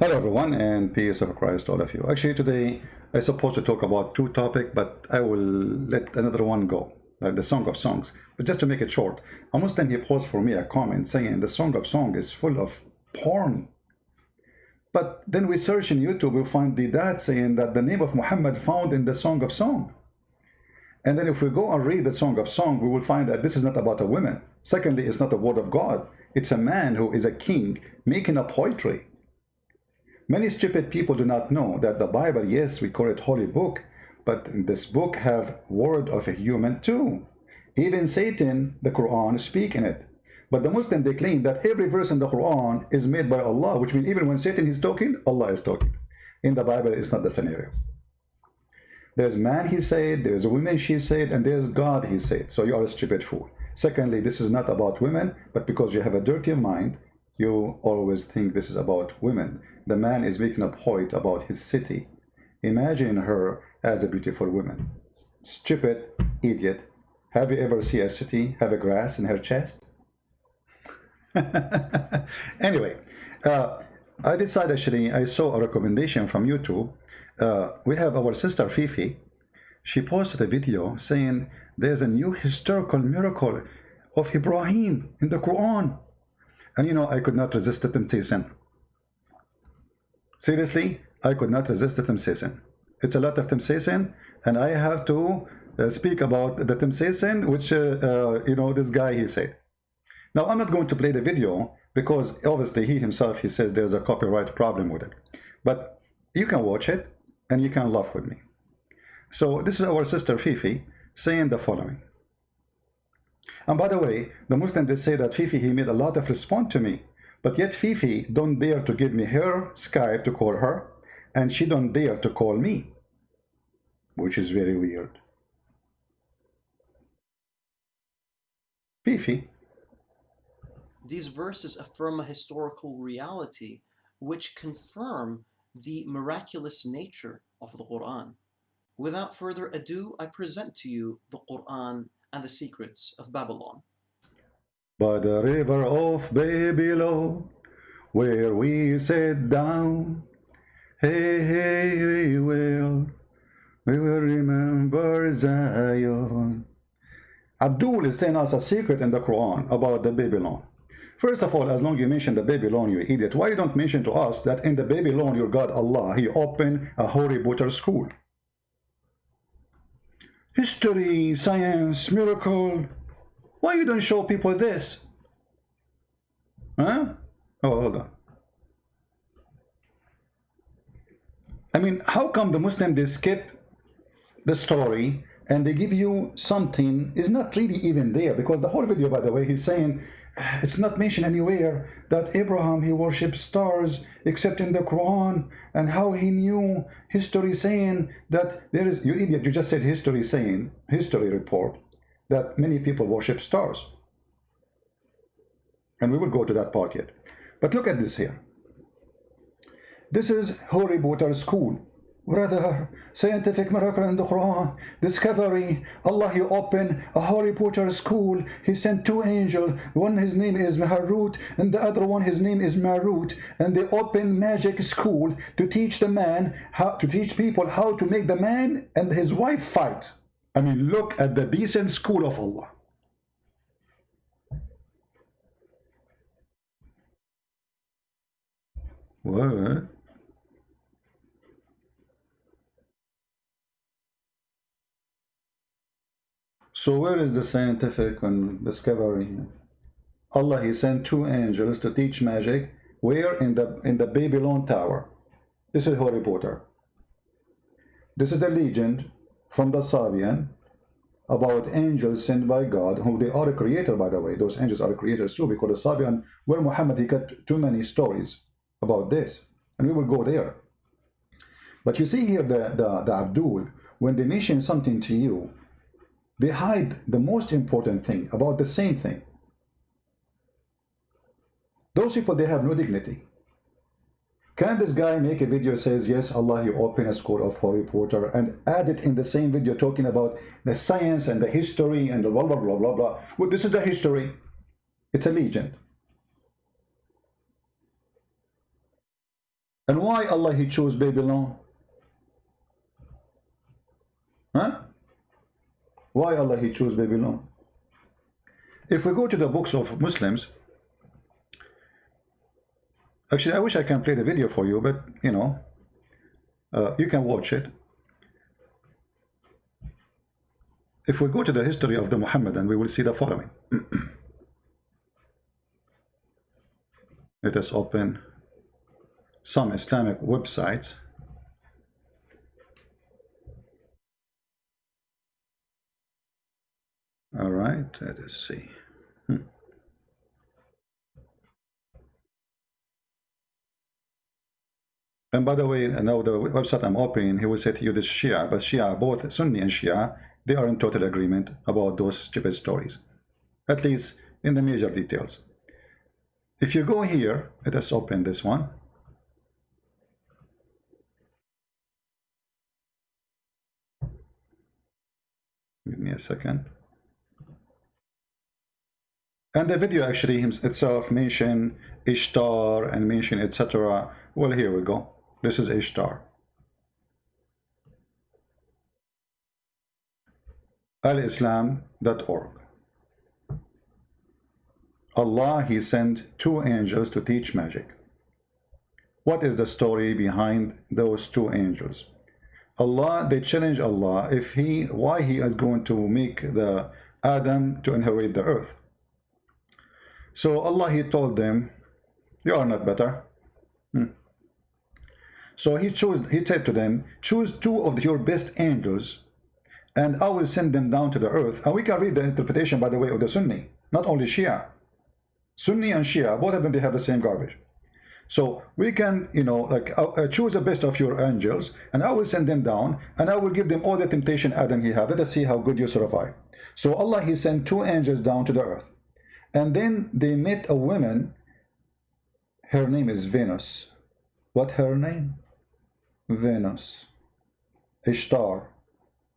Hello everyone, and peace of Christ to all of you. Actually today I'm supposed to talk about two topics, but I will let another one go, like the Song of Songs. But just to make it short, a Muslim he posted for me a comment saying the Song of Songs is full of porn. But then we search in YouTube, we find Deedat saying that the name of Muhammad found in the Song of Song. And then if we go and read the Song of Song, we will find that this is not about a woman. Secondly, it's not a word of God. It's a man who is a king making a poetry. Many stupid people do not know that the Bible, yes, we call it holy book, but this book have word of a human too. Even Satan, the Quran, speak in it. But the Muslim, they claim that every verse in the Quran is made by Allah, which means even when Satan is talking, Allah is talking. In the Bible, it's not the scenario. There's man, he said, there's a woman, she said, and there's God, he said. So you are a stupid fool. Secondly, this is not about women, but because you have a dirty mind, you always think this is about women. The man is making a point about his city. Imagine her as a beautiful woman. Stupid idiot. Have you ever seen a city have a grass in her chest? Anyway, I decided actually, I saw a recommendation from YouTube. We have our sister Fifi. She posted a video saying there's a new historical miracle of Ibrahim in the Quran. And you know, I could not resist the temptation. Seriously, I could not resist the temptation. It's a lot of temptation, and I have to speak about the temptation, which, you know, this guy, he said. Now, I'm not going to play the video because obviously he himself, he says there's a copyright problem with it. But you can watch it and you can laugh with me. So this is our sister Fifi saying the following. And by the way, the Muslims, they say that Fifi, he made a lot of response to me, but yet Fifi don't dare to give me her Skype to call her, and she don't dare to call me, which is very weird. Fifi. These verses affirm a historical reality which confirm the miraculous nature of the Quran. Without further ado, I present to you the Quran and the secrets of Babylon. By the river of Babylon, where we sat down, hey, we will remember Zion. Abdul is saying us a secret in the Quran about the Babylon. First of all, as long as you mention the Babylon, you idiot, why you don't mention to us that in the Babylon, your God Allah, he opened a Holy Butter school? History, science, miracle. Why you don't show people this? Huh? Oh, hold on. I mean, how come the Muslim, they skip the story and they give you something is not really even there? Because the whole video, by the way, he's saying it's not mentioned anywhere that Abraham, he worshipped stars except in the Quran, and how he knew history saying that there is, you idiot, you just said history saying, history report, that many people worship stars. And we will go to that part yet. But look at this here. This is Holy Butter School. Brother, scientific miracle in the Quran, discovery, Allah, he opened a Holy Potter school. He sent two angels, one his name is Harut and the other one his name is Marut, and they opened magic school to teach the man, how to teach people how to make the man and his wife fight. I mean, look at the decent school of Allah. What? So where is the scientific and discovery? Allah, he sent two angels to teach magic. Where? In the Babylon Tower. This is Harry Potter. This is the legend from the Sabian about angels sent by God, who they are a creator, by the way. Those angels are creators too, because the Sabian, where Muhammad, he got too many stories about this, and we will go there. But you see here the Abdul, when they mention something to you, they hide the most important thing about the same thing. Those people, they have no dignity. Can this guy make a video says, yes, Allah, you open a school of Harry Potter, and add it in the same video talking about the science and the history and the blah, blah, blah, blah, blah. Well, this is the history. It's a legend. And why Allah he chose Babylon? Huh? Why Allah he chose Babylon? If we go to the books of Muslims, actually I wish I can play the video for you, but you know, you can watch it. If we go to the history of the Muhammadan, we will see the following. Let us open some Islamic websites. All right, let us see. And by the way, now the website I'm opening, he will say to you this Shia, but Shia, both Sunni and Shia, they are in total agreement about those stupid stories, at least in the major details. If you go here, let us open this one. Give me a second. And the video actually itself mention Ishtar and mention etc. Well, here we go. This is Ishtar. alislam.org. Allah, he sent 2 angels to teach magic. What is the story behind those 2 angels? Allah, they challenge Allah why he is going to make the Adam to inherit the earth. So Allah, he told them, you are not better. So he said to them, choose 2 of your best angels and I will send them down to the earth. And we can read the interpretation, by the way, of the Sunni, not only Shia. Sunni and Shia, both of them, they have the same garbage. So we can, you know, like choose the best of your angels and I will send them down and I will give them all the temptation Adam he had. Let us see how good you survive. So Allah, he sent 2 angels down to the earth. And then they met a woman. Her name is Venus. What her name? Venus. Ishtar.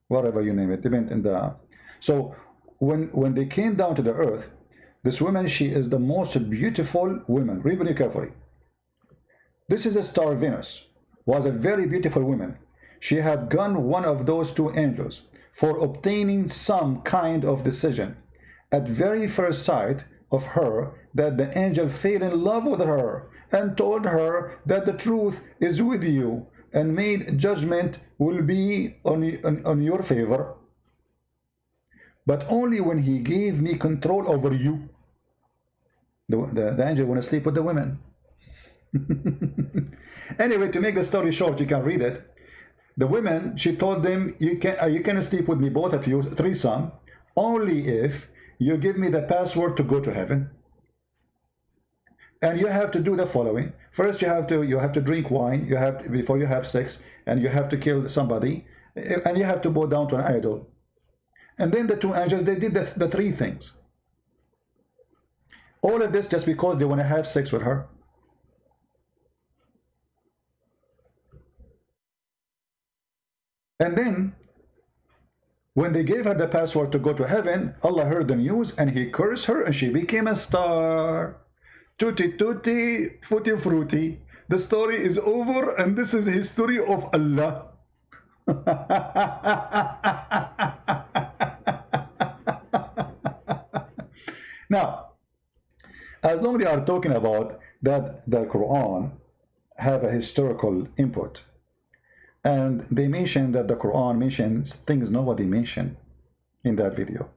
Whatever you name it. They went in the... So when they came down to the earth, this woman, she is the most beautiful woman. Read very carefully. This is a star. Venus was a very beautiful woman. She had gone one of those 2 angels for obtaining some kind of decision. At very first sight of her, that the angel fell in love with her and told her that the truth is with you and made judgment will be on your favor, but only when he gave me control over you. The angel want to sleep with the women. Anyway, to make the story short, you can read it. The women, she told them, you can sleep with me, both of you, threesome, only if you give me the password to go to heaven. And you have to do the following. First, you have to drink wine. Before you have sex, and you have to kill somebody, and you have to bow down to an idol. And then the 2 angels, they did the 3 things. All of this just because they want to have sex with her. And then, when they gave her the password to go to heaven, Allah heard the news and he cursed her and she became a star. Tutti tutti, frutti frutti. The story is over and this is the history of Allah. Now, as long as they are talking about that the Quran have a historical input, and they mention that the Quran mentions things nobody mentioned in that video.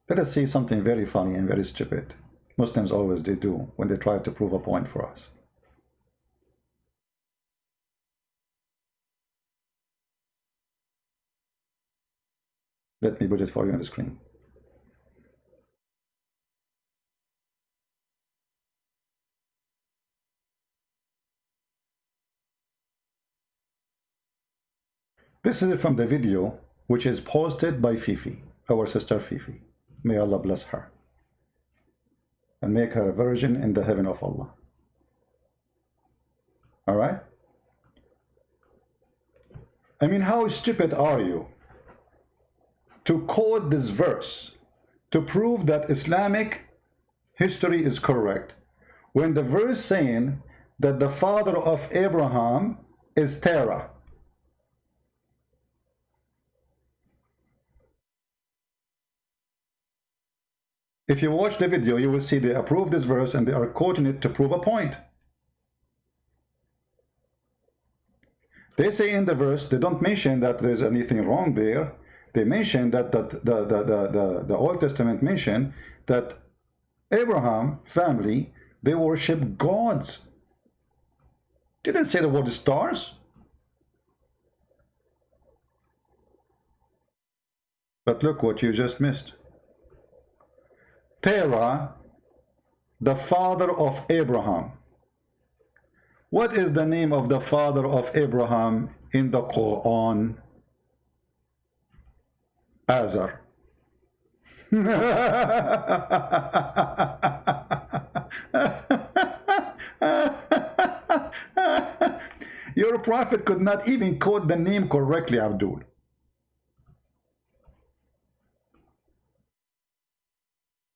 Let us see something very funny and very stupid. Muslims always they do when they try to prove a point for us. Let me put it for you on the screen. This is from the video which is posted by Fifi, our sister Fifi. May Allah bless her and make her a virgin in the heaven of Allah. All right? I mean, how stupid are you to quote this verse to prove that Islamic history is correct when the verse saying that the father of Abraham is Terah. If you watch the video, you will see they approve this verse and they are quoting it to prove a point. They say in the verse, they don't mention that there's anything wrong there. They mention that the Old Testament mention that Abraham family, they worship gods. Didn't say the word stars. But look what you just missed. Terah, the father of Abraham. What is the name of the father of Abraham in the Quran? Azar. Your prophet could not even quote the name correctly, Abdul.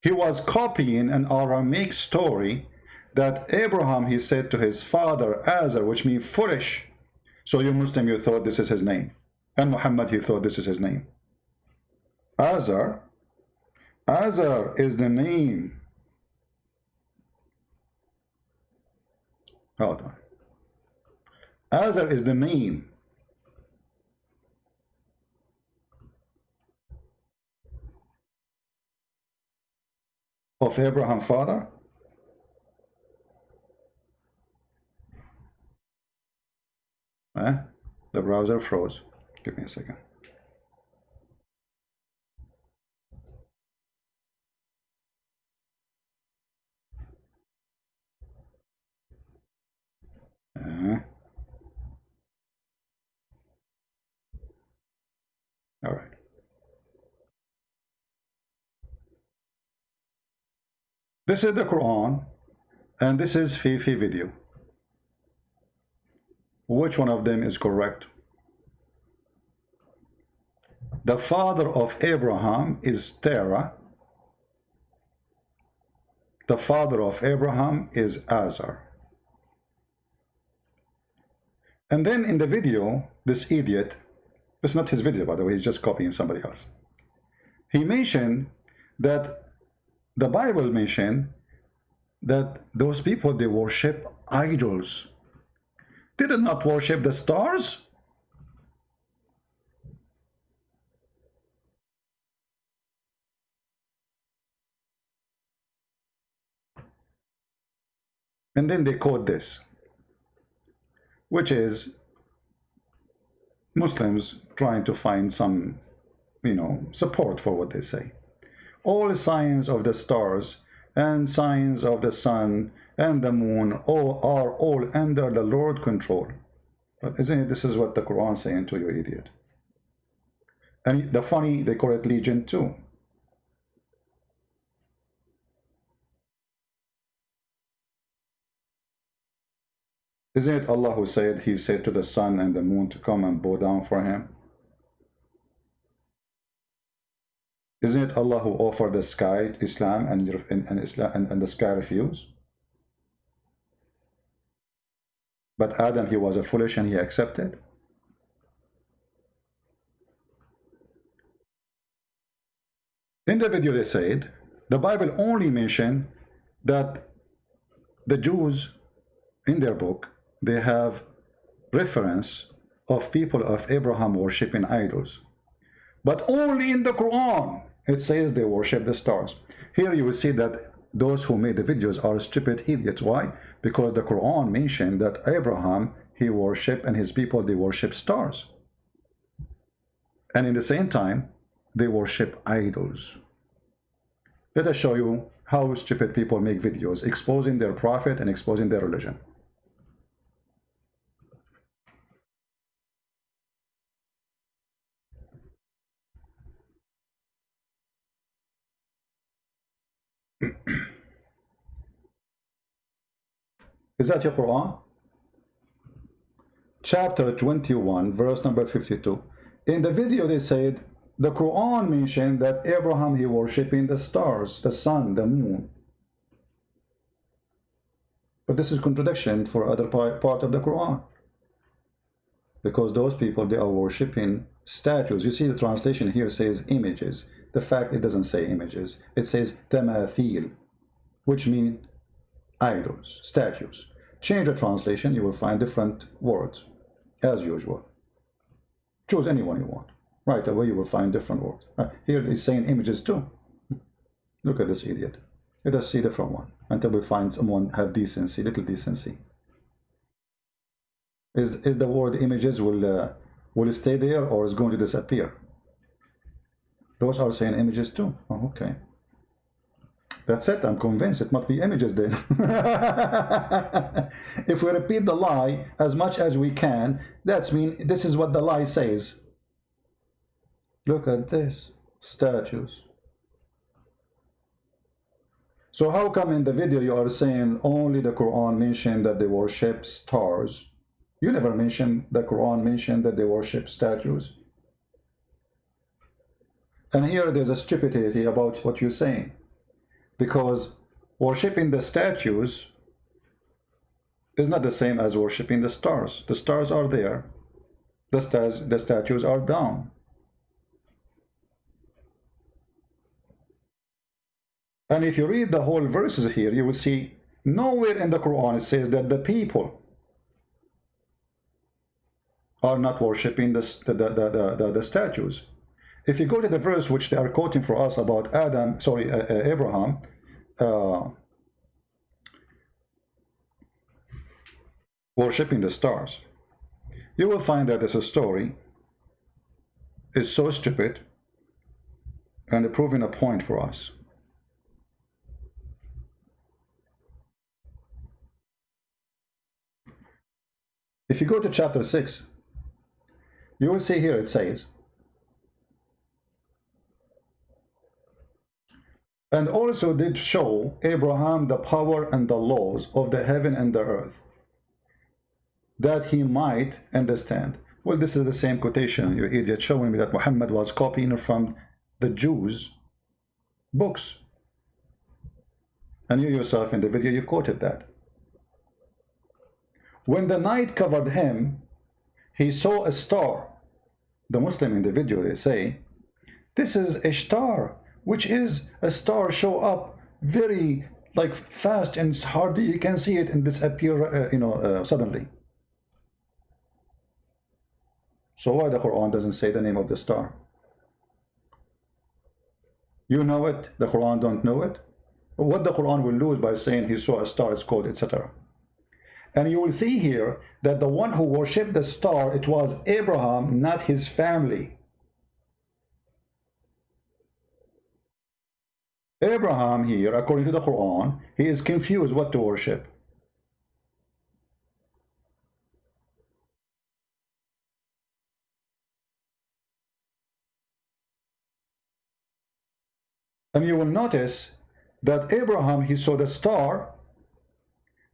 He was copying an Aramaic story that Abraham, he said to his father Azar, which means foolish. So you Muslim, you thought this is his name. And Muhammad, he thought this is his name. Azar is the name. Hold on. Azar is the name of Abraham's father. The browser froze. Give me a second. All right. This is the Quran, and this is Fifi video. Which one of them is correct? The father of Abraham is Terah. The father of Abraham is Azar. And then in the video, this idiot, it's not his video, by the way, he's just copying somebody else. He mentioned that the Bible mentioned that those people, they worship idols. They did not worship the stars. And then they quote this, which is Muslims trying to find some, support for what they say. All signs of the stars and signs of the sun and the moon are all under the Lord's control. But isn't it, this is what the Quran is saying to you, idiot. And the funny, they call it Legion too. Isn't it Allah who said, he said to the sun and the moon to come and bow down for him? Isn't it Allah who offered the sky Islam and the sky refused? But Adam, he was a foolish and he accepted. In the video they said, the Bible only mentioned that the Jews in their book, they have reference of people of Abraham worshiping idols. But only in the Quran, it says they worship the stars. Here you will see that those who made the videos are stupid idiots. Why? Because the Quran mentioned that Abraham, he worshiped, and his people, they worship stars. And in the same time, they worship idols. Let us show you how stupid people make videos, exposing their prophet and exposing their religion. Is that your Quran? Chapter 21, verse number 52. In the video they said, the Quran mentioned that Abraham, he worshipping the stars, the sun, the moon. But this is contradiction for other part of the Quran. Because those people, they are worshipping statues. You see the translation here says images. The fact it doesn't say images. It says tamathil, which mean idols, statues. Change the translation, you will find different words, as usual. Choose any one you want. Right away you will find different words. Here it's saying images too. Look at this idiot. Let us see a different one until we find someone have decency, little decency. Is the word images will stay there or is going to disappear? Those are saying images too. Oh, okay. That's it. I'm convinced it must be images then. If we repeat the lie as much as we can, that's mean this is what the lie says. Look at this. Statues. So how come in the video you are saying only the Quran mentioned that they worship stars? You never mentioned the Quran mentioned that they worship statues. And here there's a stupidity about what you're saying. Because worshipping the statues is not the same as worshipping the stars. The stars are there. The statues are down. And if you read the whole verses here, you will see nowhere in the Quran it says that the people are not worshipping the statues. If you go to the verse which they are quoting for us about Abraham, worshipping the stars, you will find that this story is so stupid and proving a point for us. If you go to chapter 6, you will see here it says, and also did show Abraham the power and the laws of the heaven and the earth, that he might understand. Well, this is the same quotation, you idiot, showing me that Muhammad was copying from the Jews' books. And you yourself in the video, you quoted that. When the night covered him, he saw a star. The Muslim in the video, they say, this is a star, which is a star show up very like fast and hardly you can see it and disappear, suddenly. So why the Quran doesn't say the name of the star? You know it, the Quran don't know it. What the Quran will lose by saying he saw a star, it's called, etc. And you will see here that the one who worshipped the star, it was Abraham, not his family. Abraham here, according to the Quran, he is confused what to worship. And you will notice that Abraham, he saw the star,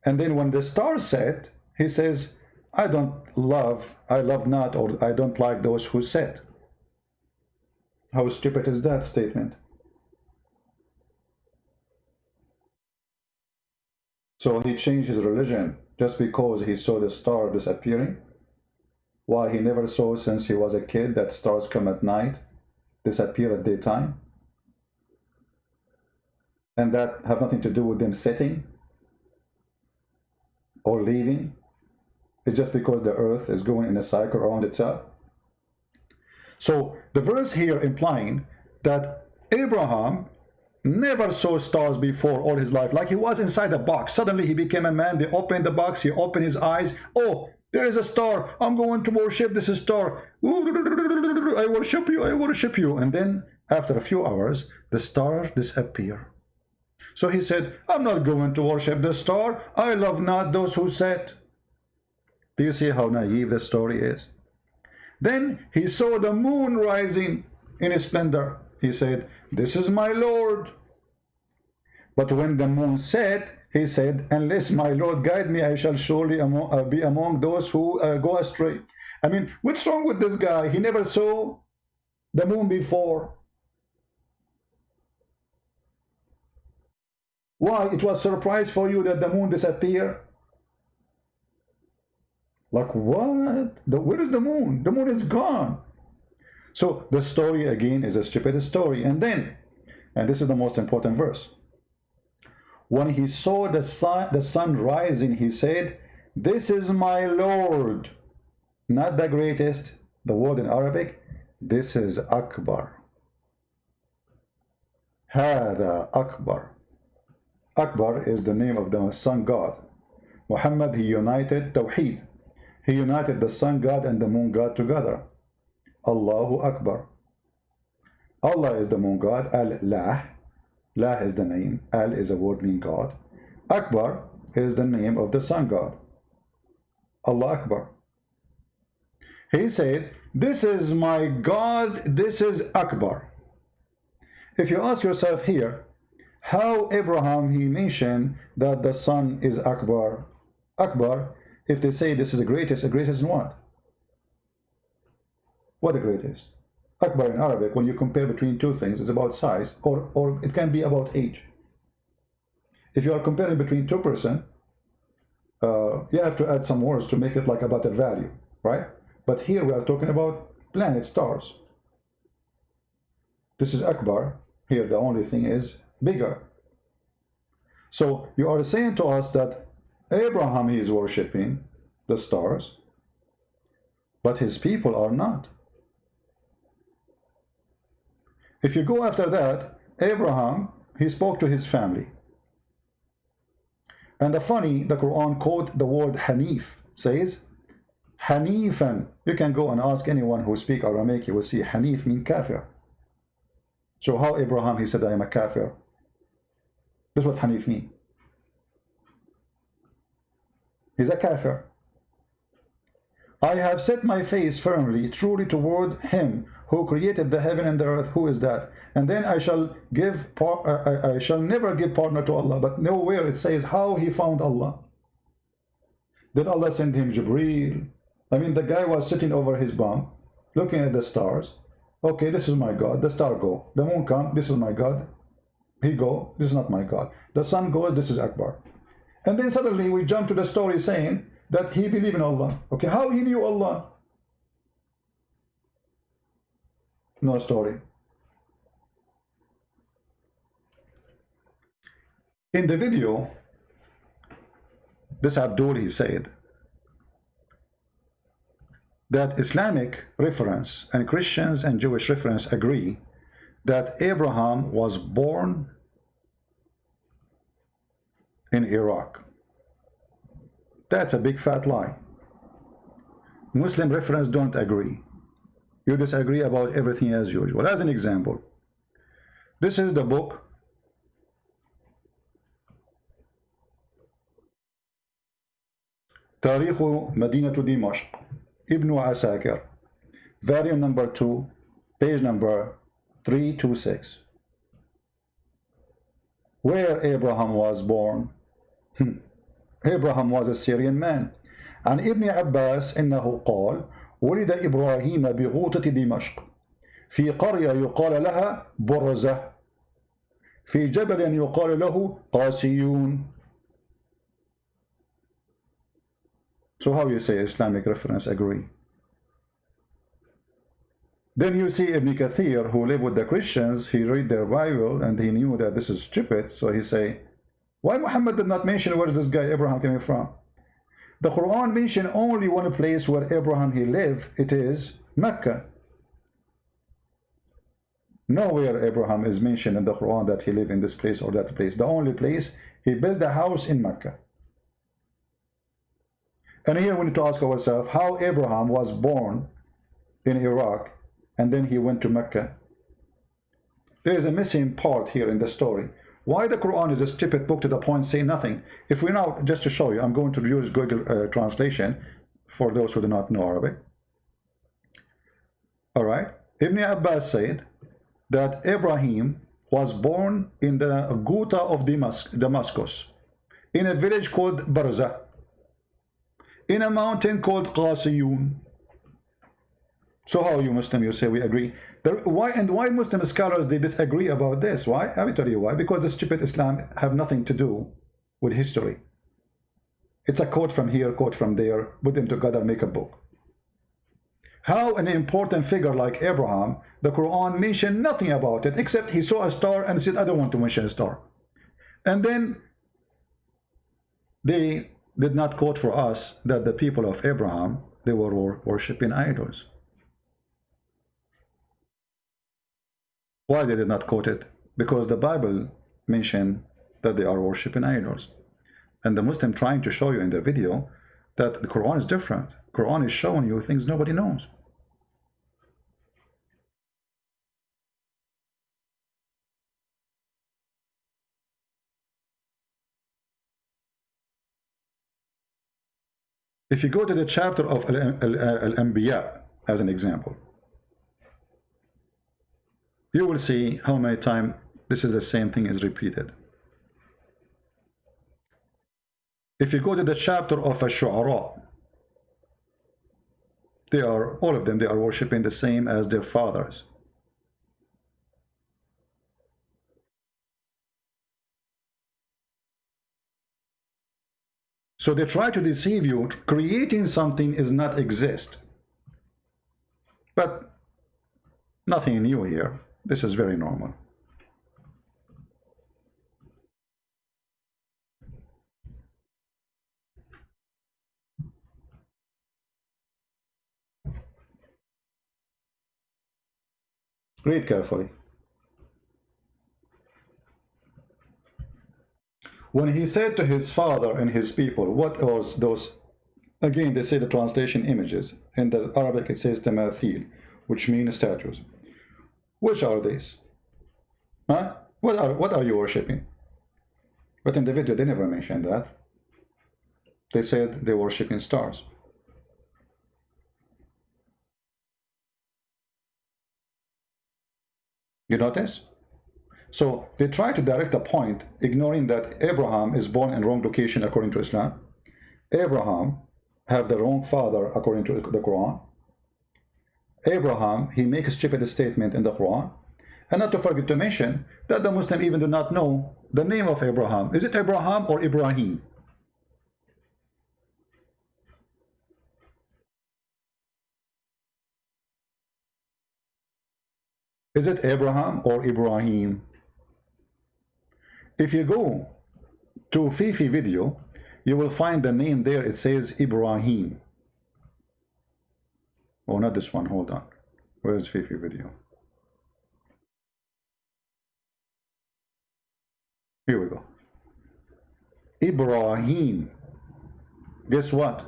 and then when the star set, he says, I love not, or I don't like those who set. How stupid is that statement? So he changed his religion just because he saw the star disappearing, while he never saw since he was a kid that stars come at night, disappear at daytime, and that have nothing to do with them setting or leaving. It's just because the earth is going in a cycle around itself. So the verse here implying that Abraham never saw stars before all his life, like he was inside a box. Suddenly he became a man, they opened the box, he opened his eyes, oh, there is a star, I'm going to worship this star, I worship you, I worship you. And then after a few hours the star disappeared. So he said, I'm not going to worship the star, I love not those who set. Do you see how naive the story is? Then he saw the moon rising in its splendor. He said, this is my Lord. But when the moon set, he said, unless my Lord guide me, I shall surely be among those who go astray. I mean, what's wrong with this guy? He never saw the moon before. Why? It was a surprise for you that the moon disappeared? Like what? Where is the moon? The moon is gone. So the story again is a stupid story. And then, and this is the most important verse, when he saw the sun rising, he said, this is my Lord. Not the greatest, the word in Arabic, this is Akbar. Hada Akbar. Akbar is the name of the sun god. Muhammad, he united Tawheed. He united the sun god and the moon god together. Allahu Akbar. Allah is the moon god. Al-Lah. Lah is the name. Al is a word meaning God. Akbar is the name of the sun god. Allah Akbar. He said, this is my God, this is Akbar. If you ask yourself here, how Abraham, he mentioned that the sun is Akbar. Akbar, if they say this is the greatest in what? What the greatest? Akbar in Arabic, when you compare between two things, is about size, or it can be about age. If you are comparing between two persons, you have to add some words to make it like about a value, right? But here we are talking about planets, stars. This is Akbar. Here the only thing is bigger. So you are saying to us that Abraham, he is worshipping the stars, but his people are not. If you go after that, Abraham, he spoke to his family. And the Quran quote the word Hanif, says, Hanifan. You can go and ask anyone who speaks Aramaic, you will see Hanif mean kafir. So how Abraham, he said, I am a kafir? This is what Hanif mean. He's a kafir. I have set my face firmly, truly toward him who created the heaven and the earth. Who is that? And then I shall never give partner to Allah. But nowhere it says how he found Allah. Did Allah send him Jibreel? I mean, the guy was sitting over his bunk, looking at the stars. Okay, this is my God. The star go. The moon come. This is my God. He go. This is not my God. The sun goes. This is Akbar. And then suddenly we jump to the story saying that he believed in Allah. Okay, how he knew Allah? No story. In the video, this Abdul, he said that Islamic reference and Christians and Jewish reference agree that Abraham was born in Iraq. That's a big fat lie. Muslim reference don't agree. You disagree about everything as usual. As an example, this is the book تاريخ مدينة دمشق Ibn Asakir, volume number 2, page number 326. Where Abraham was born? Abraham was a Syrian man. عن ابن عباس إنه قال ولد إبراهيم بغوطة دمشق في قرية يقال لها برزة في جبل يقال له قاسيون. So how you say Islamic reference agree? Then you see Ibn Kathir, who lived with the Christians, he read their Bible and he knew that this is stupid. So he say, why Muhammad did not mention where is this guy Abraham coming from? The Quran mentioned only one place where Abraham he lived. It is Mecca. Nowhere Abraham is mentioned in the Quran that he lived in this place or that place. The only place, he built a house in Mecca. And here we need to ask ourselves how Abraham was born in Iraq and then he went to Mecca. There is a missing part here in the story. Why the Quran is a stupid book to the point say nothing? If we now, just to show you, I'm going to use Google translation for those who do not know Arabic. All right. Ibn Abbas said that Ibrahim was born in the Ghouta of Damascus, in a village called Barza, in a mountain called Qasiyun. So how you Muslim, you say we agree? Why Muslim scholars they disagree about this? Why? I will tell you why. Because the stupid Islam have nothing to do with history. It's a quote from here, quote from there, put them together, make a book. How an important figure like Abraham, the Quran mentioned nothing about it, except he saw a star and said, I don't want to mention a star. And then they did not quote for us that the people of Abraham, they were worshipping idols. Why they did not quote it? Because the Bible mentioned that they are worshipping idols. And the Muslim trying to show you in the video that the Quran is different. Quran is showing you things nobody knows. If you go to the chapter of Al-Anbiya as an example, you will see how many times this is the same thing is repeated. If you go to the chapter of Ash-Shu'ara, they are, all of them, they are worshipping the same as their fathers. So they try to deceive you, creating something is not exist. But nothing new here. This is very normal. Read carefully. When he said to his father and his people, what was those? Again, they say the translation images. In the Arabic, it says tamathil, which means statues. Which are these? Huh? What are you worshipping? But in the video, they never mentioned that. They said they worshipping stars. You notice? So they try to direct a point, ignoring that Abraham is born in wrong location according to Islam. Abraham have the wrong father according to the Quran. Abraham, he makes a stupid statement in the Quran. And not to forget to mention that the Muslim even do not know the name of Abraham. Is it Abraham or Ibrahim? Is it Abraham or Ibrahim? If you go to Fifi video, you will find the name there. It says Ibrahim. Oh, not this one. Hold on. Where's Fifi video? Here we go. Ibrahim. Guess what?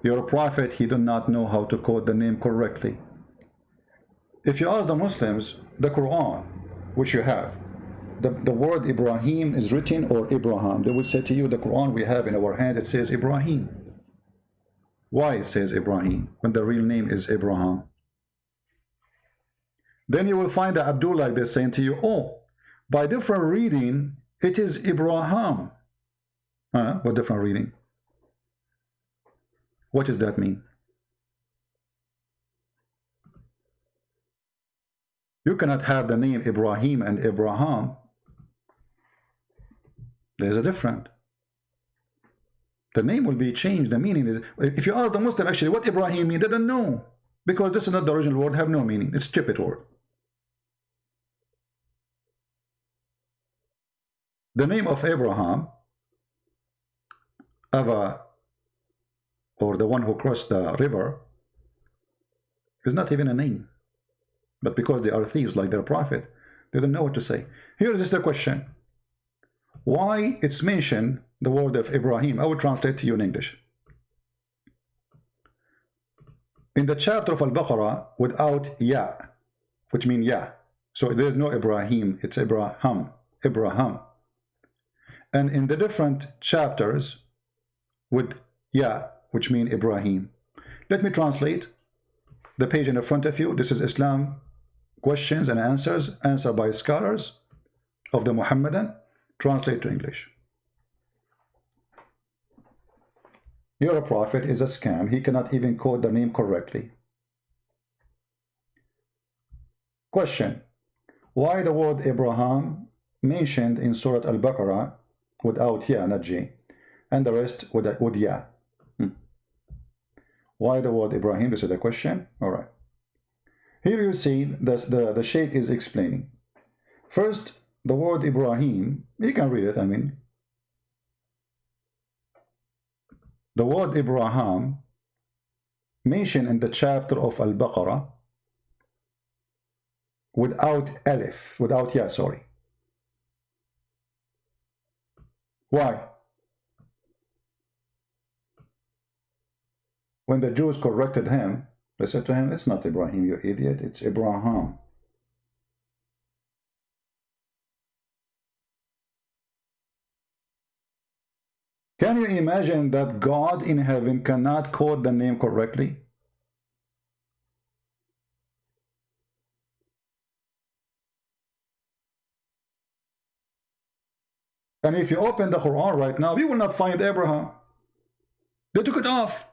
Your prophet, he did not know how to quote the name correctly. If you ask the Muslims, the Quran, which you have, the word Ibrahim is written or Abraham, they will say to you, the Quran we have in our hand, it says Ibrahim. Why it says Ibrahim when the real name is Abraham? Then you will find the Abdul like this saying to you, oh, by different reading, it is Ibrahim. What different reading? What does that mean? You cannot have the name Ibrahim and Abraham. There's a difference. The name will be changed. The meaning is, if you ask the Muslim actually what Ibrahim means, they don't know. Because this is not the original word, have no meaning. It's a stupid word. The name of Abraham, Ava, or the one who crossed the river, is not even a name. But because they are thieves like their prophet, they don't know what to say. Here is the question. Why it's mentioned the word of Ibrahim? I will translate to you in English. In the chapter of Al-Baqarah, without Ya, which means Ya. So there is no Ibrahim, it's Abraham. Abraham. And in the different chapters with Ya, which means Ibrahim. Let me translate the page in the front of you. This is Islam questions and answers, answered by scholars of the Muhammadan. Translate to English. Your prophet is a scam. He cannot even quote the name correctly. Question. Why the word Abraham mentioned in Surah Al-Baqarah without Ya, not J, and the rest with ya. Why the word Ibrahim? This is the question. All right. Here you see the Sheikh is explaining. First, the word Ibrahim, you can read it, I mean. The word Ibrahim mentioned in the chapter of Al-Baqarah without alif, without ya, sorry. Why? When the Jews corrected him, they said to him, it's not Ibrahim, you idiot, it's Ibrahim. Can you imagine that God in heaven cannot quote the name correctly? And if you open the Quran right now, you will not find Abraham. They took it off.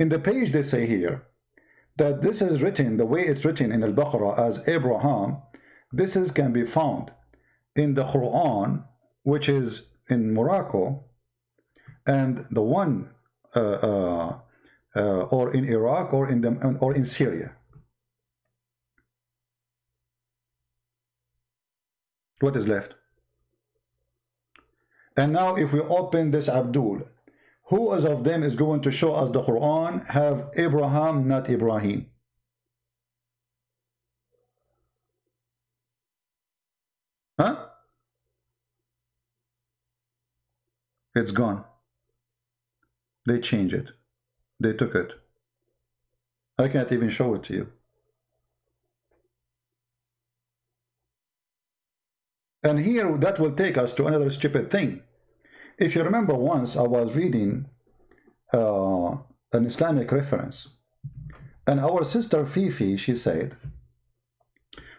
In the page they say here that this is written, the way it's written in Al-Baqarah as Abraham, this can be found in the Quran, which is in Morocco, and the one or in Iraq or in Syria. What is left? And now if we open this Abdul, who of them is going to show us the Quran have Abraham, not Ibrahim? Huh? It's gone. They changed it. They took it. I can't even show it to you. And here that will take us to another stupid thing. If you remember, once I was reading an Islamic reference, and our sister Fifi, she said,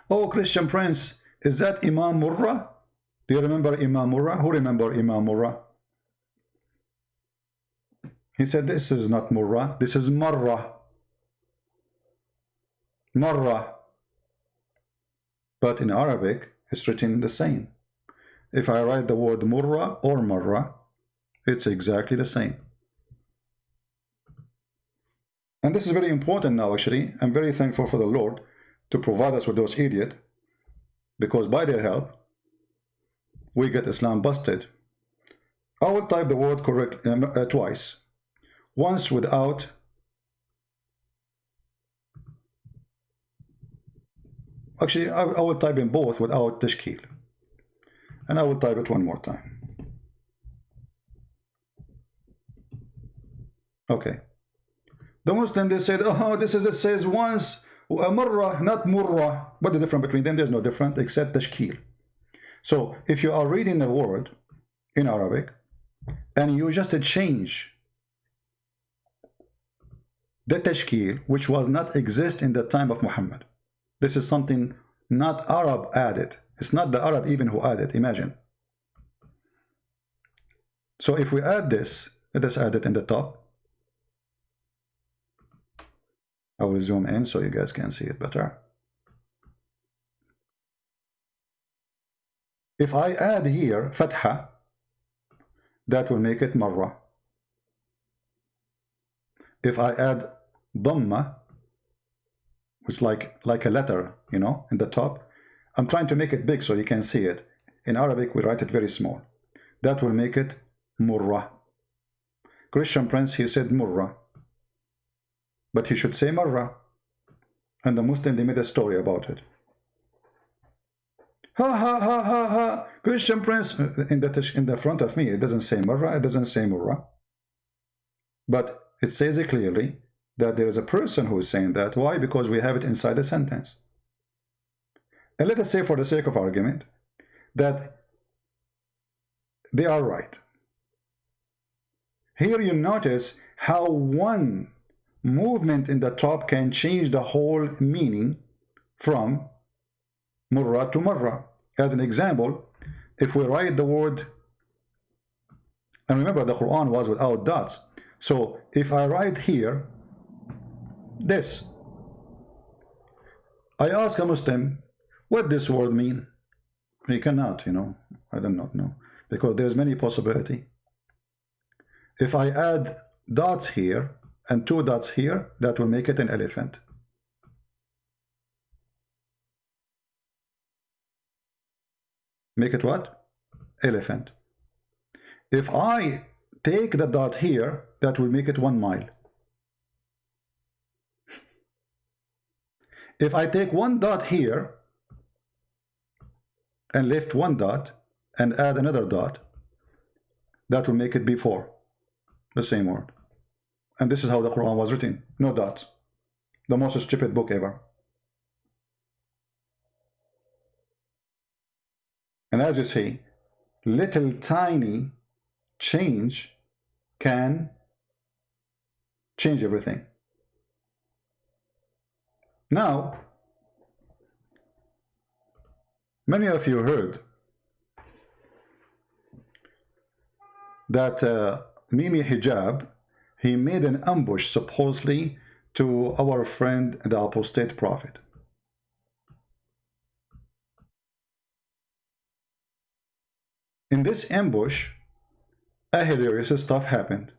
"Oh, Christian Prince, is that Imam Murrah? Do you remember Imam Murrah? Who remember Imam Murrah?" He said, "This is not Murrah, this is Marrah. Marrah." But in Arabic, it's written the same. If I write the word Murrah or Marrah, it's exactly the same. And this is very important now, actually. I'm very thankful for the Lord to provide us with those idiots, because by their help, we get Islam busted. I will type the word correct twice. Once without actually, I will type in both without tashkil. And I will type it one more time. Okay. The Muslim, they said, "Oh, this is, it says once marrah, not murrah." But the difference between them, there's no difference except tashkil. So if you are reading a word in Arabic and you just change the tashkil, which was not exist in the time of Muhammad. This is something not Arab added. It's not the Arab even who added, imagine. So if we add this, let us add it in the top. I will zoom in so you guys can see it better. If I add here Fatha, that will make it Marra. If I add Dhamma, it's like a letter, you know, in the top. I'm trying to make it big so you can see it. In Arabic, we write it very small. That will make it Murrah. Christian Prince, he said Murrah. But he should say Marrah. And the Muslim, they made a story about it. Ha ha ha ha ha. Christian Prince, in the front of me, it doesn't say Marrah, it doesn't say Murrah. But it says it clearly that there is a person who is saying that. Why? Because we have it inside the sentence. And let us say, for the sake of argument, that they are right. Here you notice how one movement in the top can change the whole meaning from Murrah to Marrah. As an example, if we write the word, and remember the Quran was without dots, so if I write here this, I ask a Muslim, what this word mean? He cannot, you know. I do not know. Because there's many possibility. If I add dots here and 2 dots here, that will make it an elephant. Make it what? Elephant. If I take the dot here, that will make it 1 mile. If I take 1 dot here and lift 1 dot and add another dot, that will make it be 4. The same word. And this is how the Quran was written. No dots. The most stupid book ever. And as you see, little tiny change can change everything. Now, many of you heard that Mimi Hijab, he made an ambush supposedly to our friend the apostate prophet. In this ambush, a hilarious stuff happened.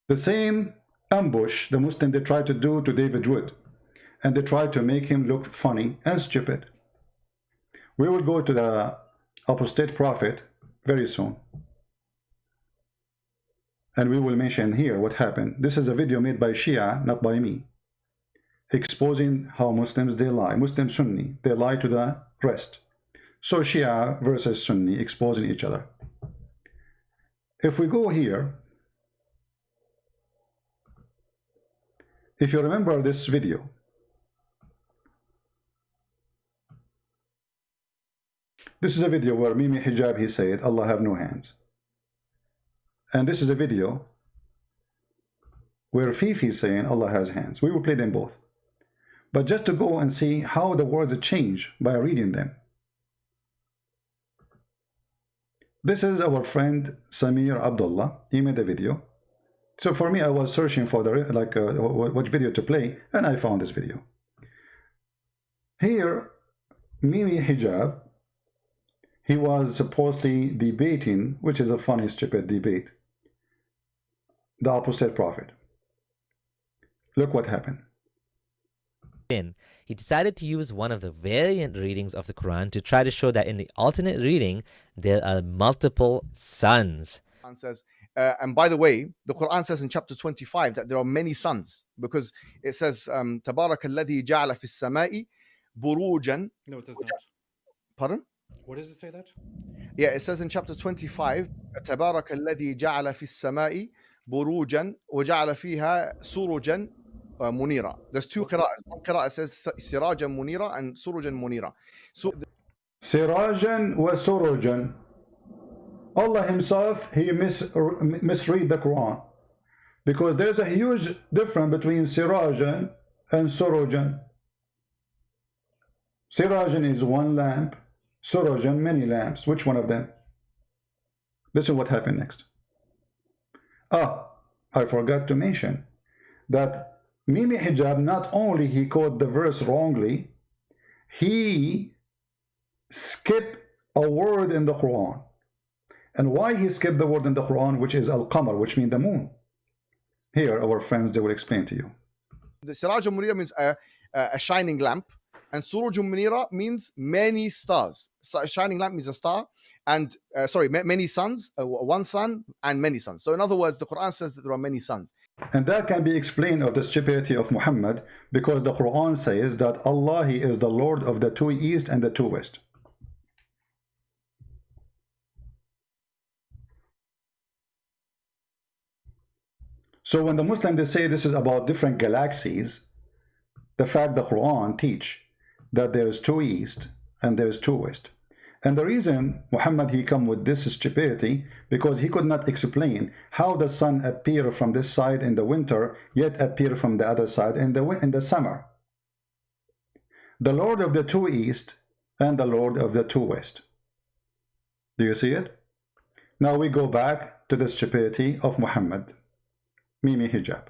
The same ambush the Muslim they tried to do to David Wood, and they tried to make him look funny and stupid. We will go to the apostate prophet very soon, and we will mention here what happened. This is a video made by Shia, not by me, exposing how Muslims they lie. Muslim Sunni, they lie to the rest. So Shia versus Sunni exposing each other. If we go here, if you remember this video, this is a video where Mimi Hijab, he said, Allah have no hands. And this is a video where Fifi is saying Allah has hands. We will play them both. But just to go and see how the words change by reading them. This is our friend Samir Abdullah. He made a video. So for me, I was searching for the what video to play, and I found this video. Here, Mimi Hijab, he was supposedly debating, which is a funny, stupid debate, the opposite prophet. Look what happened. He decided to use one of the variant readings of the Quran to try to show that in the alternate reading, there are multiple sons. Says, and by the way, the Quran says in chapter 25 that there are many sons, because it says, تَبَارَكَ الَّذِي جَعَلَ فِي السَّمَاءِ بُرُوجًا. No, it does not. Pardon? What does it say that? Yeah, it says in chapter 25, تَبَارَكَ الَّذِي جَعَلَ فِي السَّمَاءِ بُرُوجًا وَجَعَلَ فِيهَا سُرُجًا منيرة. There's 2 qira'ahs. One qira'ah says سِرَاجًا منيرة and سُرُجًا منيرة. So, Sirajan wa Surujan. Allah himself, he misread the Quran, because there's a huge difference between Sirajan and Surujan. Sirajan is 1 lamp, Surujan many lamps. Which one of them? Listen what happened next. I forgot to mention that Mimi Hijab, not only he quoted the verse wrongly, he skipped a word in the Quran. And why he skipped the word in the Quran, which is Al-Qamar, which means the moon. Here, our friends, they will explain to you. the Siraj al-Munira means a shining lamp, and Suruj al-Munira means many stars. So a shining lamp means a star, and many suns, 1 sun and many suns. So in other words, the Quran says that there are many suns. And that can be explained of the stupidity of Muhammad, because the Quran says that Allah, he is the Lord of the 2 east and the 2 west. So when the Muslims, they say this is about different galaxies, the fact the Quran teach that there is 2 east and there is 2 west. And the reason Muhammad, he come with this stupidity, because he could not explain how the sun appear from this side in the winter, yet appear from the other side in the summer. The Lord of the 2 east and the Lord of the 2 west. Do you see it? Now we go back to the stupidity of Muhammad. Mimi hijab.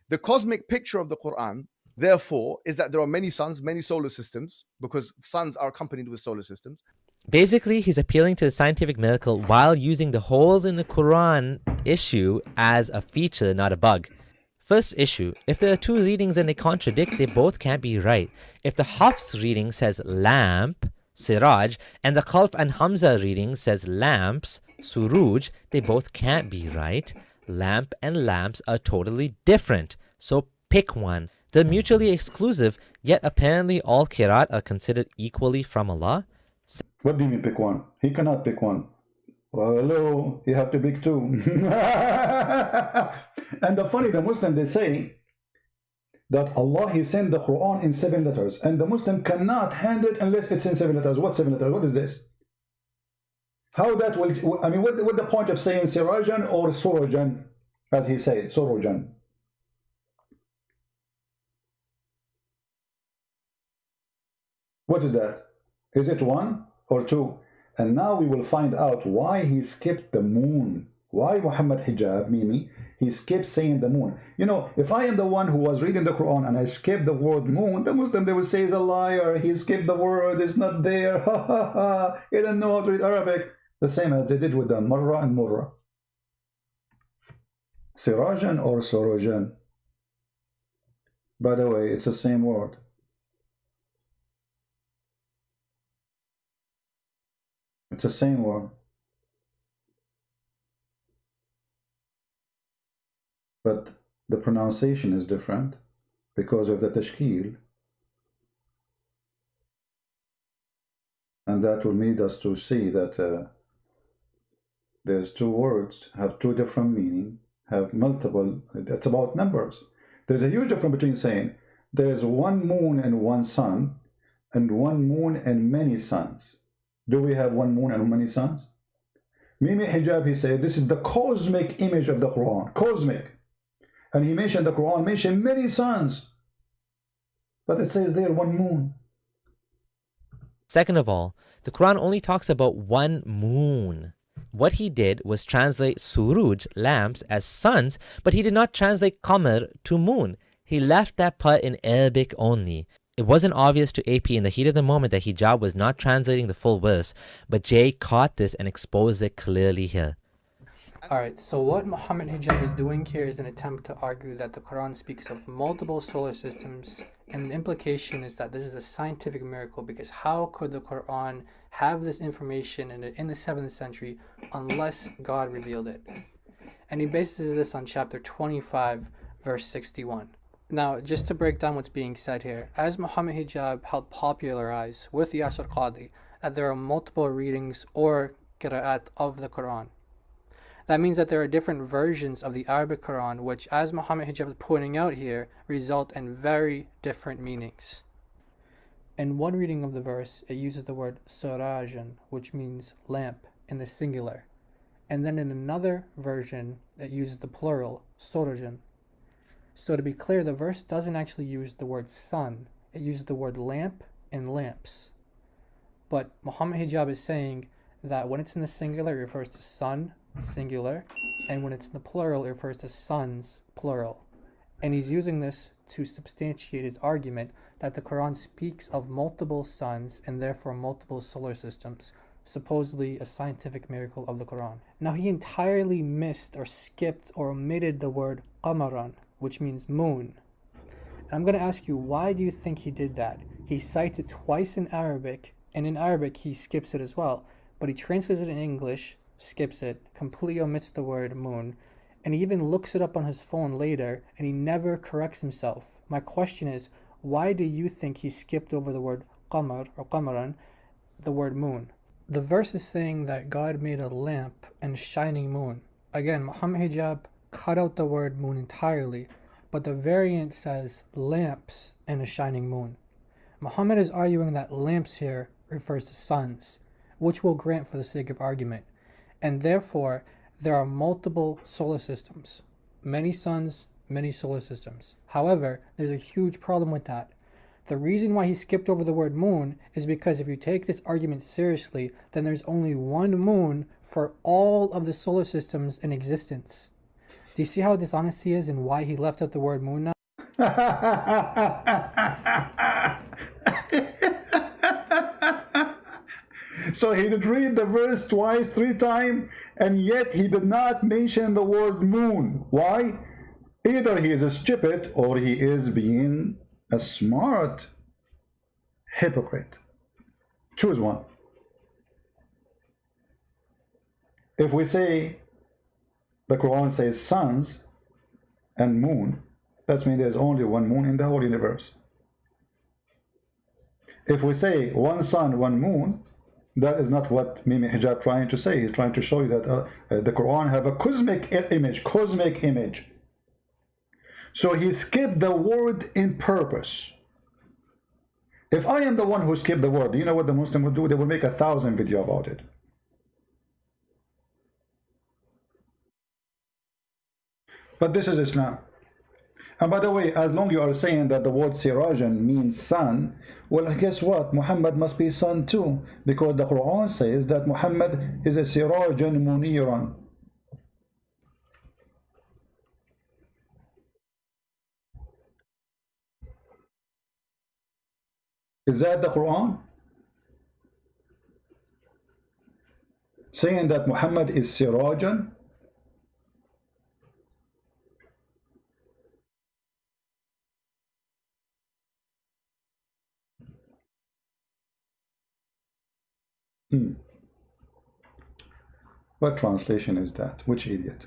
The cosmic picture of the Quran, therefore, is that there are many suns, many solar systems, because suns are accompanied with solar systems. Basically, he's appealing to the scientific miracle while using the holes in the Quran issue as a feature, not a bug. First issue, if there are two readings and they contradict, they both can't be right. If the Hafs reading says lamp, Siraj, and the Khalf and Hamza reading says lamps, Suruj, they both can't be right. Lamp and lamps are totally different, so pick one. They're mutually exclusive, yet apparently all Qiraat are considered equally from Allah. What do you mean pick one? He cannot pick one. Well, hello, you have to pick two. And the Muslim, they say that Allah, He sent the Quran in 7 letters, and the Muslim cannot handle it unless it's in 7 letters. What 7 letters? What is this? How that will, I mean, what the point of saying Sirajan or Surujan, as he said, Surujan? What is that? Is it 1 or 2? And now we will find out why he skipped the moon. Why Muhammad hijab, Mimi, he skipped saying the moon. You know, if I am the one who was reading the Quran and I skipped the word moon, the Muslim, they will say he's a liar. He skipped the word, it's not there. Ha ha ha. He didn't know how to read Arabic. The same as they did with the Marra and Murra. Sirajan or Surujan? By the way, it's the same word. It's the same word. But the pronunciation is different because of the tashkil. And that will lead us to see that there's two words, have two different meaning, have multiple, it's about numbers. There's a huge difference between saying there's one moon and one sun, and one moon and many suns. Do we have one moon and many suns? Mimi Hijab, he said, this is the cosmic image of the Quran, cosmic. And he mentioned the Quran, mentioned many suns. But it says there one moon. Second of all, the Quran only talks about one moon. What he did was translate Suruj, lamps, as suns, but he did not translate Qamar to moon. He left that part in Arabic only. It wasn't obvious to AP in the heat of the moment that hijab was not translating the full verse, but Jay caught this and exposed it clearly here. Alright, so what Muhammad Hijab is doing here is an attempt to argue that the Quran speaks of multiple solar systems, and the implication is that this is a scientific miracle, because how could the Quran have this information in the 7th century unless God revealed it? And he bases this on chapter 25, verse 61. Now, just to break down what's being said here, as Muhammad Hijab helped popularize with Yasir Qadi that there are multiple readings or qira'at of the Quran. That means that there are different versions of the Arabic Quran, which, as Muhammad Hijab is pointing out here, result in very different meanings. In one reading of the verse, it uses the word sirajan, which means lamp, in the singular. And then in another version, it uses the plural, surajan. So to be clear, the verse doesn't actually use the word sun. It uses the word lamp and lamps. But Muhammad Hijab is saying that when it's in the singular, it refers to sun, singular, and when it's in the plural, it refers to suns, plural. And he's using this to substantiate his argument that the Quran speaks of multiple suns and therefore multiple solar systems, supposedly a scientific miracle of the Quran. Now, he entirely missed or skipped or omitted the word qamaran, which means moon. And I'm going to ask you, why do you think he did that? He cites it twice in Arabic, and in Arabic he skips it as well, but he translates it in English, skips it, completely omits the word moon, and he even looks it up on his phone later, and he never corrects himself. My question is, why do you think he skipped over the word qamar or qamaran, the word moon? The verse is saying that God made a lamp and shining moon. Again, Muhammad Hijab cut out the word moon entirely, but the variant says lamps and a shining moon. Muhammad is arguing that lamps here refers to suns, which we'll grant for the sake of argument, and therefore there are multiple solar systems, many suns, many solar systems. However, there's a huge problem with that. The reason why he skipped over the word moon is because if you take this argument seriously, then there's only one moon for all of the solar systems in existence. Do you see how dishonest he is and why he left out the word moon now? So he did read the verse twice, 3 times, and yet he did not mention the word moon. Why? Either he is stupid or he is being a smart hypocrite. Choose one. If we say the Quran says suns and moon, that means there's only one moon in the whole universe. If we say one sun, one moon, that is not what Mimi Hijab trying to say. He's trying to show you that the Quran have a cosmic image. So he skipped the word in purpose. If I am the one who skipped the word, do you know what the Muslim would do? They will make 1,000 videos about it. But this is Islam. And by the way, as long as you are saying that the word Sirajan means sun, well, guess what? Muhammad must be sun too, because the Quran says that Muhammad is a Sirajan Muniran. Is that the Quran? Saying that Muhammad is Sirajan? What translation is that? Which idiot?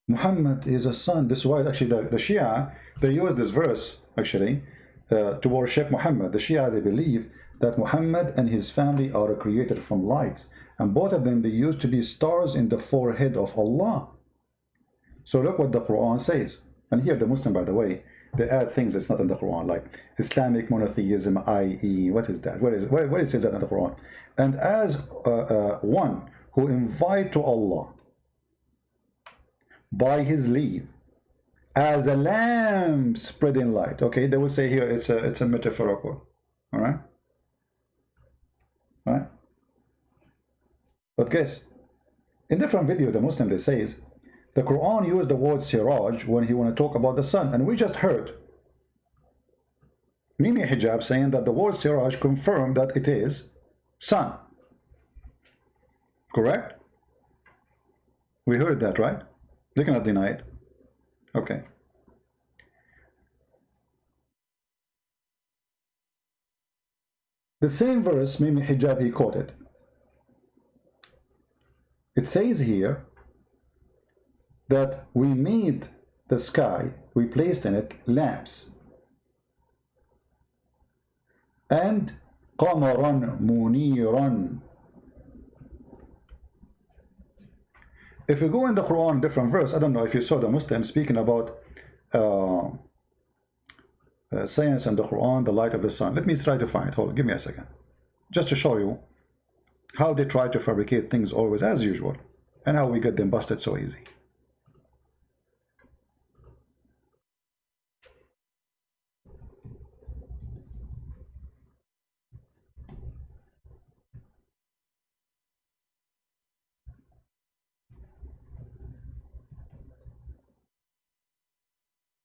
Muhammad is a son. This is why actually the Shia, they use this verse actually to worship Muhammad. The Shia, they believe that Muhammad and his family are created from lights, and both of them, they used to be stars in the forehead of Allah. So look what the Quran says. And here the Muslim, by the way, they add things that's not in the Quran, like Islamic monotheism, i.e., what is that? Where it says that in the Quran? And as one who invite to Allah by his leave, as a lamp spreading light. Okay, they will say here it's a metaphorical. All right, all right. But guess, in different video, the Muslim, they says the Quran used the word siraj when he want to talk about the sun, and we just heard Mimi Hijab saying that the word siraj confirmed that it is sun. Correct? We heard that, right? They cannot deny it. Okay. The same verse Mimi Hijab he quoted. It says here that we made the sky, we placed in it lamps. And قمرا منيرا. If you go in the Quran, different verse, I don't know if you saw the Muslim speaking about science and the Quran, the light of the sun. Let me try to find it. Hold on, give me a second. Just to show you how they try to fabricate things always as usual, and how we get them busted so easy.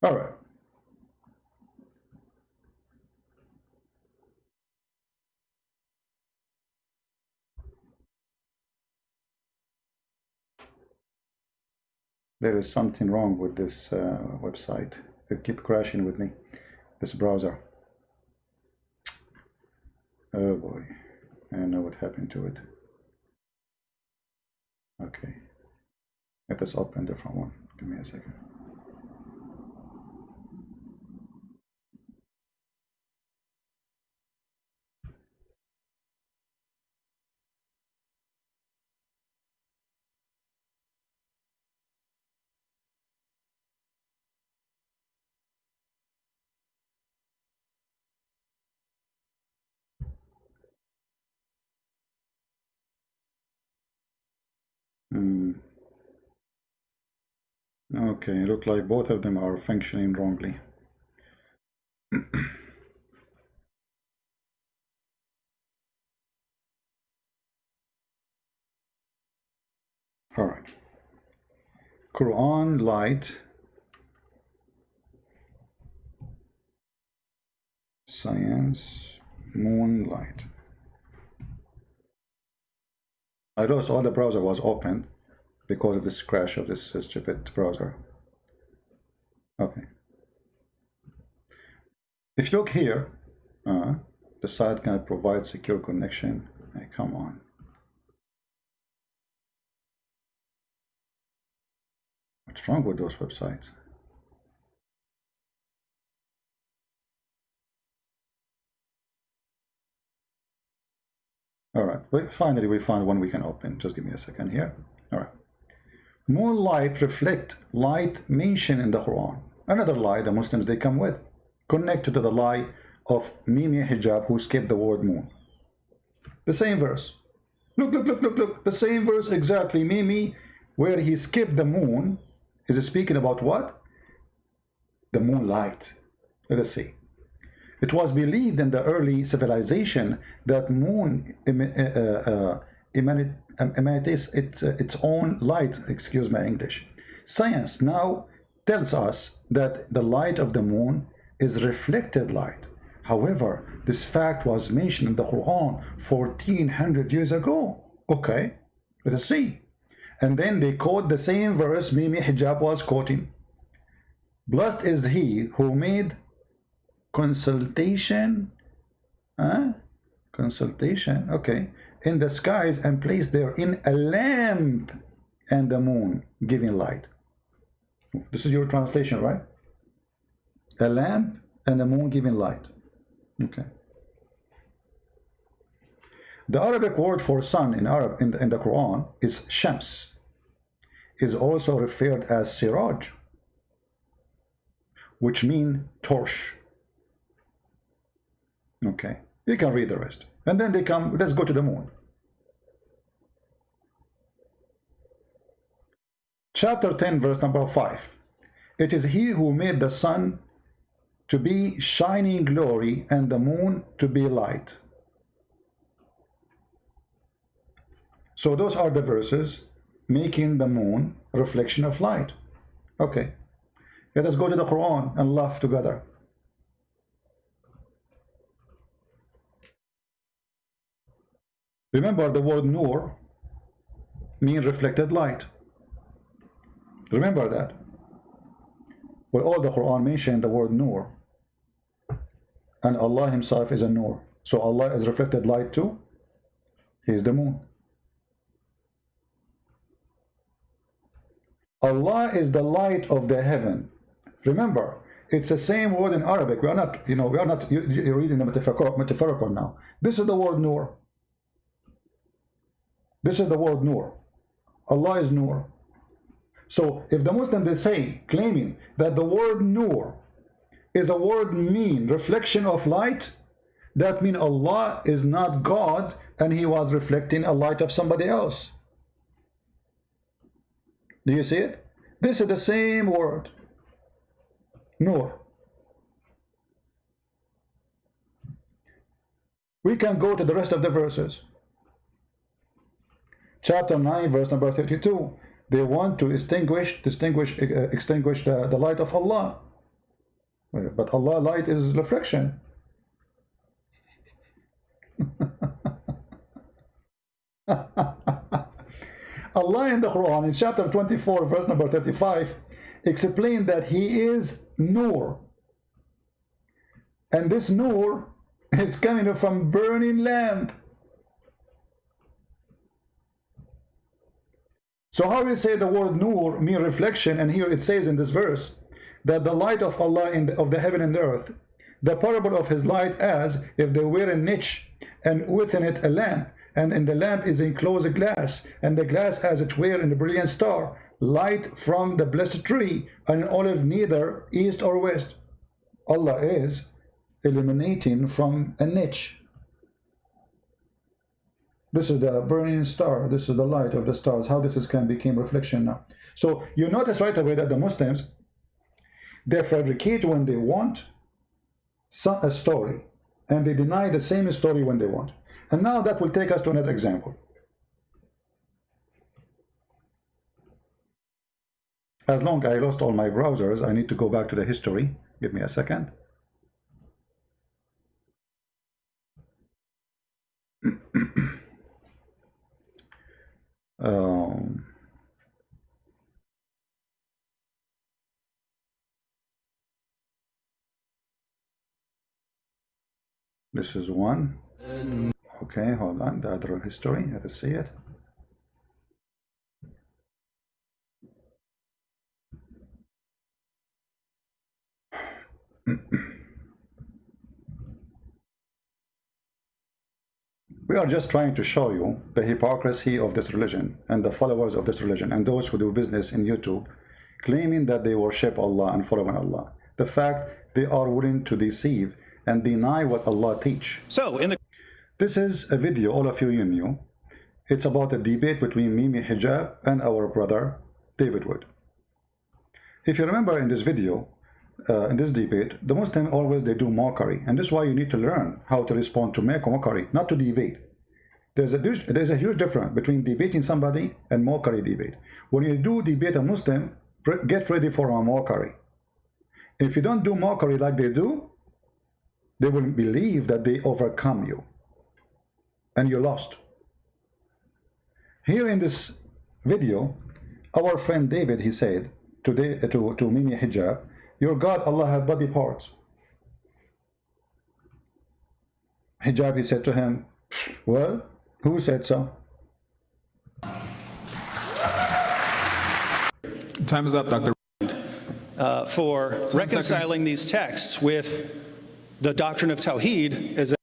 All right. There is something wrong with this website. It keeps crashing with me, this browser. Oh boy, I know what happened to it. Okay, let us open a different one. Give me a second. Okay, look like both of them are functioning wrongly. All right. Quran light, science, moonlight. I noticed all the browser was open because of this crash of this stupid browser. Okay. If you look here, the site can provide secure connection. Hey, come on. What's wrong with those websites? All right, finally we found one we can open. Just give me a second here. All right. Moonlight reflect light mentioned in the Quran. Another lie the Muslims they come with, connected to the lie of Mimi Hijab who skipped the word moon. The same verse. Look. The same verse exactly. Mimi, where he skipped the moon, is speaking about what? The moonlight. Let us see. It was believed in the early civilization that moon emanates its own light. Excuse my English. Science now tells us that the light of the moon is reflected light. However, this fact was mentioned in the Quran 1400 years ago. Okay, let us see. And then they quote the same verse Mimi Hijab was quoting. Blessed is he who made consultation, okay, in the skies and placed therein a lamp and the moon giving light. This is your translation, right? A lamp and the moon giving light. Okay. The Arabic word for sun in the Quran is shams, is also referred as siraj, which mean torch. Okay, you can read the rest. And then they come, let's go to the moon. Chapter 10, verse number 5. It is he who made the sun to be shining glory and the moon to be light. So those are the verses making the moon a reflection of light. Okay, let us go to the Quran and laugh together. Remember the word nur means reflected light. Remember that. Well, all the Quran mentioned the word nur. And Allah himself is a nur. So Allah is reflected light too. He is the moon. Allah is the light of the heaven. Remember, it's the same word in Arabic. We are not, you're reading the metaphorical now. This is the word nur. This is the word nur. Allah is nur. So if the Muslims they say, claiming that the word nur is a word mean reflection of light, that means Allah is not God and he was reflecting a light of somebody else. Do you see it? This is the same word, nur. We can go to the rest of the verses. Chapter 9, verse number 32. They want to extinguish the light of Allah. But Allah light is reflection. Allah in the Quran, in chapter 24, verse number 35, explained that He is Nur. And this Nur is coming from burning lamp. So how we say the word Nur mean reflection, and here it says in this verse that the light of Allah of the heaven and the earth, the parable of His light as if they were a niche and within it a lamp, and in the lamp is enclosed a glass, and the glass as it were in a brilliant star, light from the blessed tree, and an olive neither east or west. Allah is illuminating from a niche. This is the burning star. This is the light of the stars. How this can become reflection now. So you notice right away that the Muslims, they fabricate when they want a story, and they deny the same story when they want. And now that will take us to another example. As long as I lost all my browsers, I need to go back to the history. Give me a second. This is one. Okay, hold on. The other history. Let's see it. We are just trying to show you the hypocrisy of this religion and the followers of this religion and those who do business in YouTube claiming that they worship Allah and follow Allah. The fact they are willing to deceive and deny what Allah teach. This is a video all of you knew. It's about a debate between Mimi Hijab and our brother David Wood. If you remember in this video, in this debate, the Muslim always they do mockery, and this is why you need to learn how to respond to mockery, not to debate. There's a huge difference between debating somebody and mockery debate. When you do debate a Muslim, get ready for a mockery. If you don't do mockery like they do, they will believe that they overcome you and you're lost. Here in this video, our friend David, he said to Mimi Hijab, your God, Allah, have body parts. Hijab, he said to him, well, who said so? Time is up, Dr. For reconciling these texts with the doctrine of Tawheed is that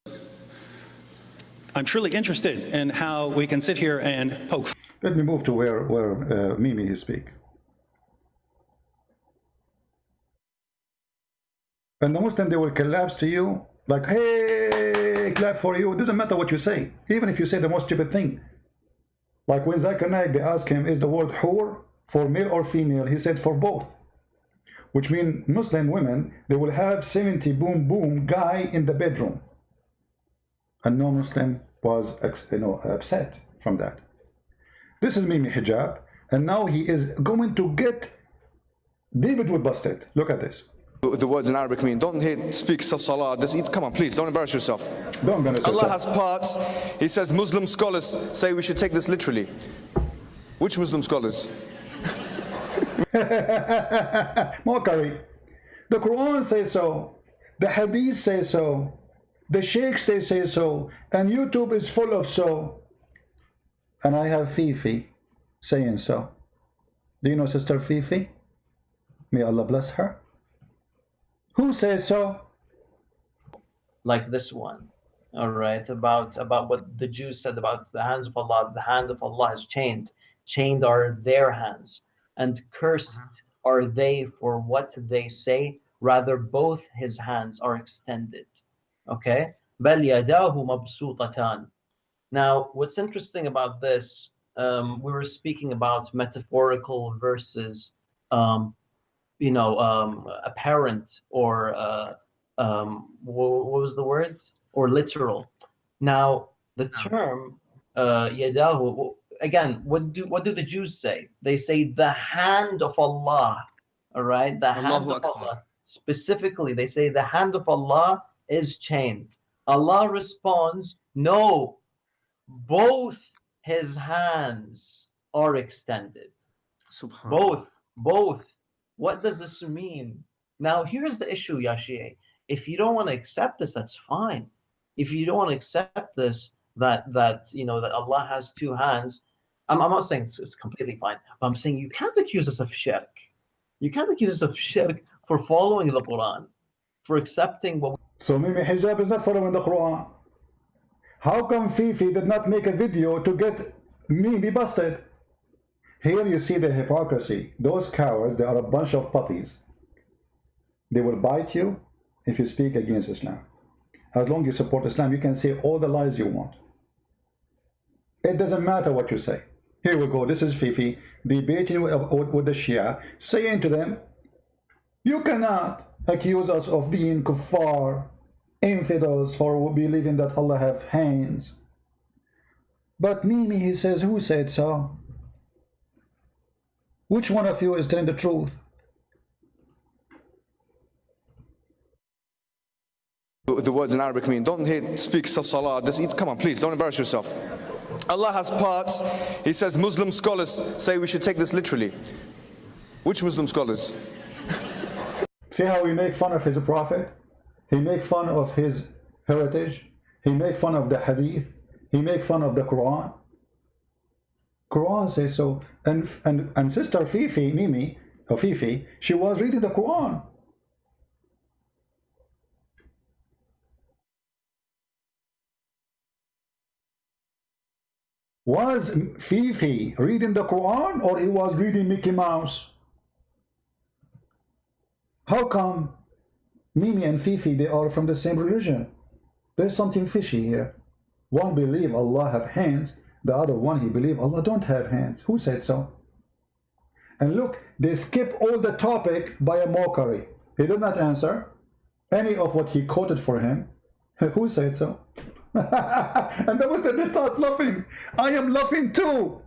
I'm truly interested in how we can sit here and poke. Let me move to where Mimi is speak. And the Muslim, they will collapse to you like, hey, clap for you. It doesn't matter what you say, even if you say the most stupid thing. Like when Zakir Naik, they ask him, is the word hur for male or female? He said for both, which means Muslim women, they will have 70 boom boom guy in the bedroom. And no Muslim was upset from that. This is Mimi Hijab, and now he is going to get David Wood busted. Look at this. The words in Arabic mean, don't speak salah, come on, please, don't embarrass yourself. Don't embarrass yourself. Allah has parts. He says Muslim scholars say we should take this literally. Which Muslim scholars? Mockery. The Quran says so, the Hadith says so, the Sheikhs they say so, and YouTube is full of so. And I have Fifi saying so. Do you know Sister Fifi? May Allah bless her. Who says so? Like this one, all right, about what the Jews said about the hands of Allah. The hand of Allah is chained. Chained are their hands, and cursed are they for what they say. Rather, both his hands are extended. Okay? بَلْ يَدَاهُ مَبْسُوطَتَانِ. Now, what's interesting about this, we were speaking about metaphorical versus apparent or what was the word? Or literal. Now, the term yadahu, again, what do the Jews say? They say the hand of Allah. All right, the hand of Allah. Specifically, they say the hand of Allah is chained. Allah responds, no, both his hands are extended. Both. What does this mean? Now, here's the issue, Yashie. If you don't want to accept this, that's fine. If you don't want to accept this, that Allah has two hands, I'm not saying it's completely fine. But I'm saying you can't accuse us of shirk. You can't accuse us of shirk for following the Quran, for accepting what. So Mimi Hijab is not following the Quran. How come Fifi did not make a video to get Mimi busted? Here you see the hypocrisy. Those cowards, they are a bunch of puppies. They will bite you if you speak against Islam. As long as you support Islam, you can say all the lies you want. It doesn't matter what you say. Here we go. This is Fifi debating with the Shia, saying to them, you cannot accuse us of being kuffar, infidels, for believing that Allah have hands. But Mimi, he says, who said so? Which one of you is telling the truth? The words in Arabic mean, don't speak salah, come on, please, don't embarrass yourself. Allah has parts. He says Muslim scholars say we should take this literally. Which Muslim scholars? See how he make fun of his prophet? He make fun of his heritage. He make fun of the hadith. He make fun of the Quran. Quran says so. And sister Fifi, Mimi, or Fifi, she was reading the Quran. Was Fifi reading the Quran, or he was reading Mickey Mouse? How come Mimi and Fifi, they are from the same religion? There's something fishy here. One believe Allah have hands, the other one he believe Allah don't have hands. Who said so? And look, they skip all the topic by a mockery. He did not answer any of what he quoted for him. Who said so? And the Muslims, they start laughing. I am laughing too.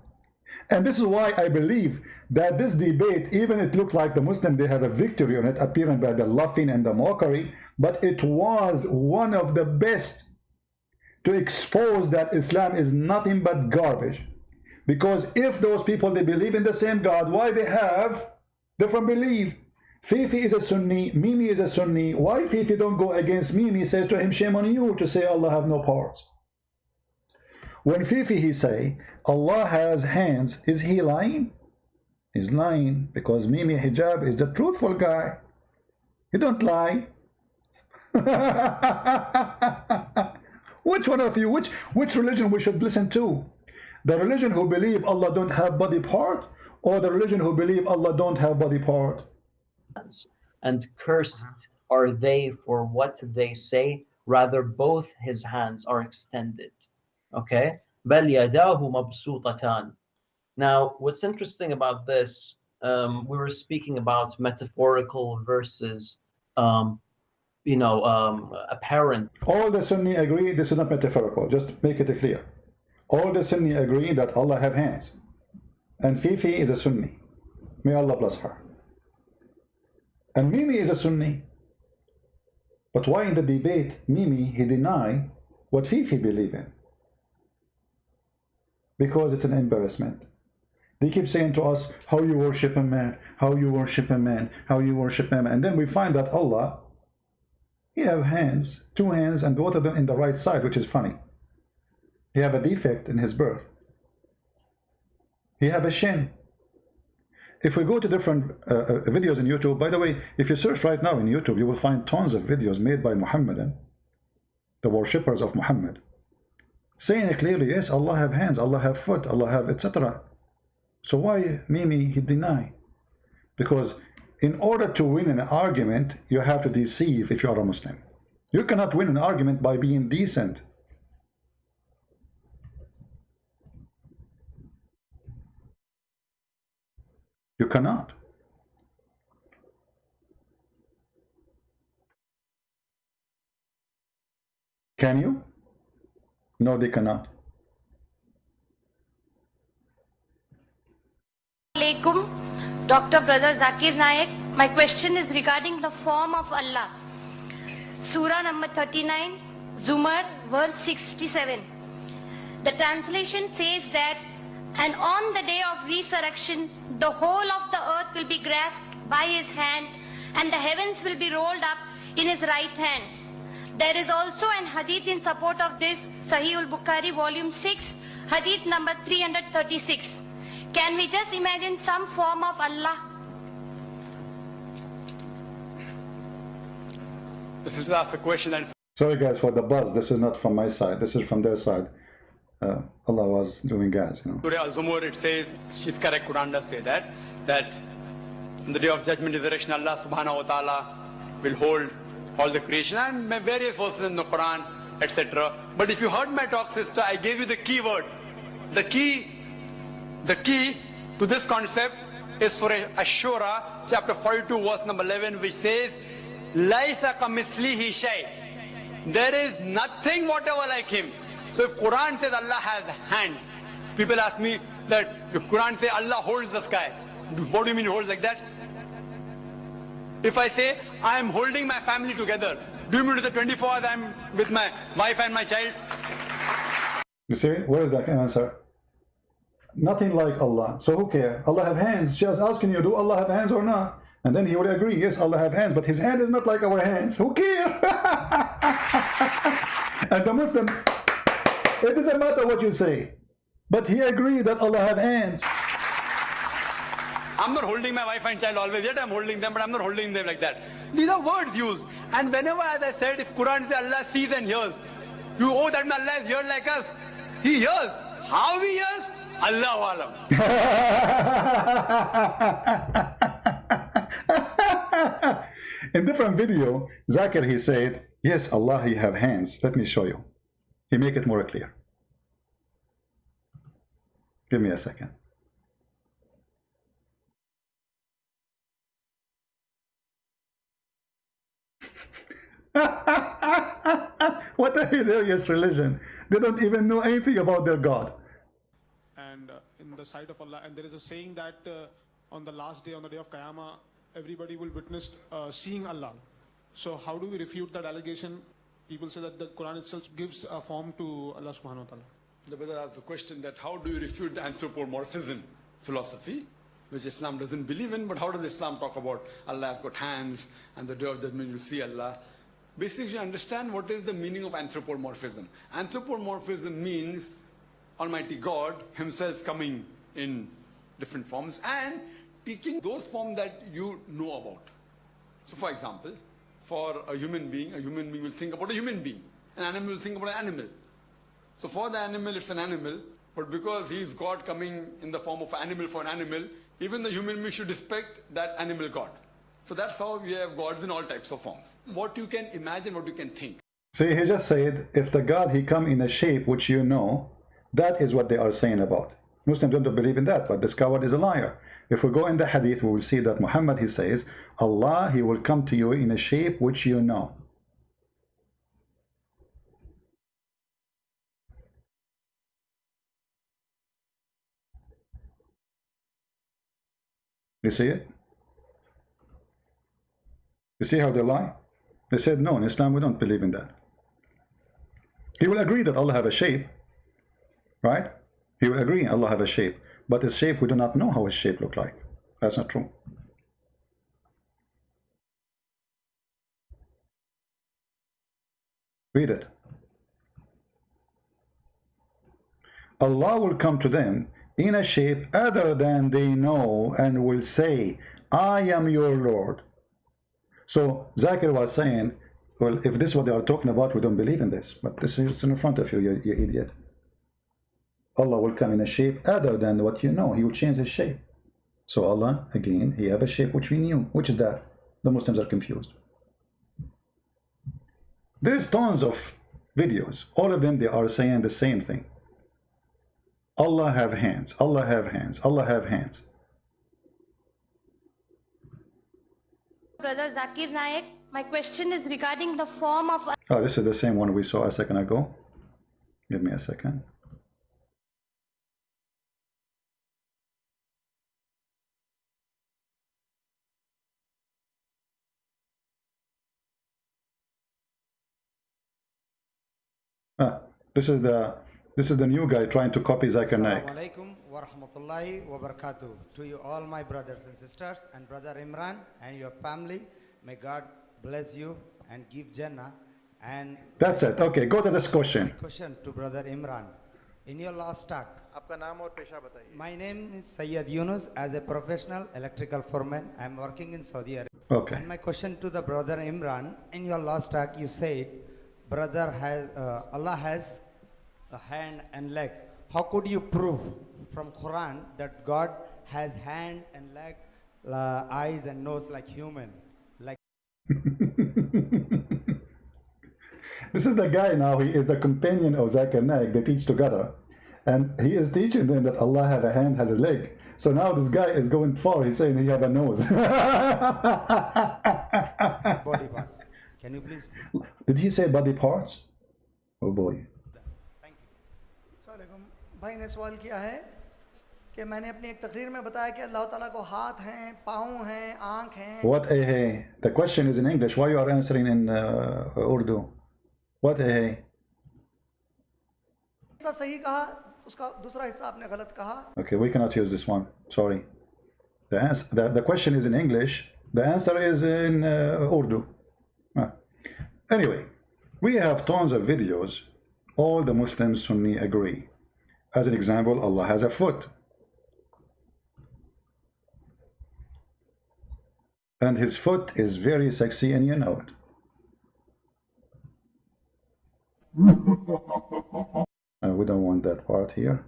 And this is why I believe that this debate, even it looked like the Muslim, they have a victory on it, appearing by the laughing and the mockery, but it was one of the best to expose that Islam is nothing but garbage. Because if those people, they believe in the same God, why they have different belief? Fifi is a Sunni, Mimi is a Sunni. Why Fifi don't go against Mimi? Says to him, shame on you to say Allah have no parts. When Fifi he say Allah has hands, is he lying? He's lying, because Mimi Hijab is the truthful guy. He don't lie. Which one of you, which religion we should listen to? The religion who believe Allah don't have body part, or the religion who believe Allah don't have body part? And cursed are they for what they say, rather both his hands are extended. Okay? بَلْ يَدَاهُ مَبْسُوطَتَانِ. Now, what's interesting about this, we were speaking about metaphorical versus, apparent. All the Sunni agree this is not metaphorical. Just make it clear. All the Sunni agree that Allah have hands. And Fifi is a Sunni. May Allah bless her. And Mimi is a Sunni. But why in the debate, Mimi, he deny what Fifi believe in? Because it's an embarrassment. They keep saying to us, how you worship a man, how you worship a man, how you worship a man. And then we find that Allah, he have hands, two hands, and both of them in the right side, which is funny. He have a defect in his birth. He have a shin. If we go to different videos in YouTube, by the way, if you search right now in YouTube, you will find tons of videos made by Muhammadan, the worshippers of Muhammad, saying it clearly, yes, Allah have hands, Allah have foot, Allah have etc. So why Mimi he deny? Because in order to win an argument, you have to deceive if you are a Muslim. You cannot win an argument by being decent. You cannot. Can you? No, they cannot. Alaikum, Dr. Brother Zakir Naik. My question is regarding the form of Allah. Surah number 39, Zumar, verse 67. The translation says that, and on the day of resurrection, the whole of the earth will be grasped by his hand, and the heavens will be rolled up in his right hand. There is also an hadith in support of this, Sahih al-Bukhari, volume 6, hadith number 336. Can we just imagine some form of Allah? This is to ask a question and Sorry guys for the buzz. This is not from my side. This is from their side. Allah was doing gas, you know. Surah Al-Zumur, it says, she's correct, Quran does say that on the day of judgment, the direction Allah subhanahu wa ta'ala will hold all the creation, and various verses in the Quran, etc. But if you heard my talk, sister, I gave you the key word. The key The key to this concept is Surah Ash-Shura, chapter 42, verse number 11, which says, "Laisa kamithlihi shay." There is nothing whatever like him. So if Quran says Allah has hands, people ask me that if Quran says Allah holds the sky, what do you mean he holds like that? If I say I am holding my family together, do you mean to the 24 hours I am with my wife and my child? You see, where is that answer? Nothing like Allah. So who cares? Allah have hands. Just asking you, do Allah have hands or not? And then he would agree, yes, Allah have hands, but his hand is not like our hands. Who cares? And the Muslim, it doesn't matter what you say, but he agreed that Allah have hands. I'm not holding my wife and child always, yet I'm holding them, but I'm not holding them like that. These are words used. And whenever, as I said, if Quran says Allah sees and hears, you owe that Allah is here like us. He hears. How he hears? Allahu Alam. In different video, Zakir, he said, yes, Allah, he have hands. Let me show you. He make it more clear. Give me a second. What a hilarious religion. They don't even know anything about their God. And in the sight of Allah, and there is a saying that on the last day, on the day of Qiyamah, everybody will witness seeing Allah. So how do we refute that allegation? People say that the Quran itself gives a form to Allah subhanahu wa ta'ala. The brother asked the question that how do you refute the anthropomorphism philosophy, which Islam doesn't believe in, but how does Islam talk about Allah has got hands and the day of judgment you see Allah? Basically, understand what is the meaning of anthropomorphism. Anthropomorphism means Almighty God himself coming in different forms and taking those forms that you know about. So for example, for a human being will think about a human being. An animal will think about an animal. So for the animal, it's an animal, but because he is God coming in the form of an animal for an animal, even the human being should respect that animal God. So that's how we have gods in all types of forms. What you can imagine, what you can think. See, he just said, if the God, he come in a shape which you know, that is what they are saying about. Muslims don't believe in that, but this coward is a liar. If we go in the hadith, we will see that Muhammad, he says, Allah, he will come to you in a shape which you know. You see it? You see how they lie? They said, no, in Islam we don't believe in that. He will agree that Allah have a shape, right? He will agree Allah have a shape, but his shape, we do not know how his shape look like. That's not true. Read it. Allah will come to them in a shape other than they know and will say, I am your Lord. So Zakir was saying, well, if this is what they are talking about, we don't believe in this. But this is in front of you, you idiot. Allah will come in a shape other than what you know. He will change his shape. So Allah, again, he have a shape which we knew. Which is that? The Muslims are confused. There is tons of videos. All of them, they are saying the same thing. Allah have hands. Allah have hands. Allah have hands. Brother Zakir Naik, my question is regarding the form of... Oh, this is the same one we saw a second ago. Give me a second. This is the new guy trying to copy Zakir Naik. Assalamu alaikum wa rahmatullahi wa barakatuh. To you all my brothers and sisters and brother Imran and your family, may God bless you and give Jannah. And that's it. Okay, go to this question. My question to brother Imran. In your last talk, my name is Sayyid Yunus. As a professional electrical foreman, I am working in Saudi Arabia. Okay. And my question to the brother Imran, in your last talk you said, brother has Allah has a hand and leg. How could you prove from Quran that God has hand and leg, eyes and nose like human? Like this is the guy now. He is the companion of Zakir Naik. They teach together, And he is teaching them that Allah have a hand, has a leg. So now this guy is going far. He's saying he have a nose. Body parts. Can you please? Did he say body parts? Oh boy. भाई ने सवाल किया है कि मैंने अपनी एक तकरीर में बताया कि अल्लाह ताला को हाथ हैं, पाँव हैं, आँख हैं. What a the question is in English. Why you are answering in Urdu? What a ऐसा सही कहा, उसका दूसरा हिस्सा आपने गलत कहा. Okay, we cannot use this one. Sorry. The answer, the question is in English. The answer is in Urdu. Anyway, we have tons of videos. All the Muslims Sunni agree. As an example, Allah has a foot. And his foot is very sexy and you know it. We don't want that part here.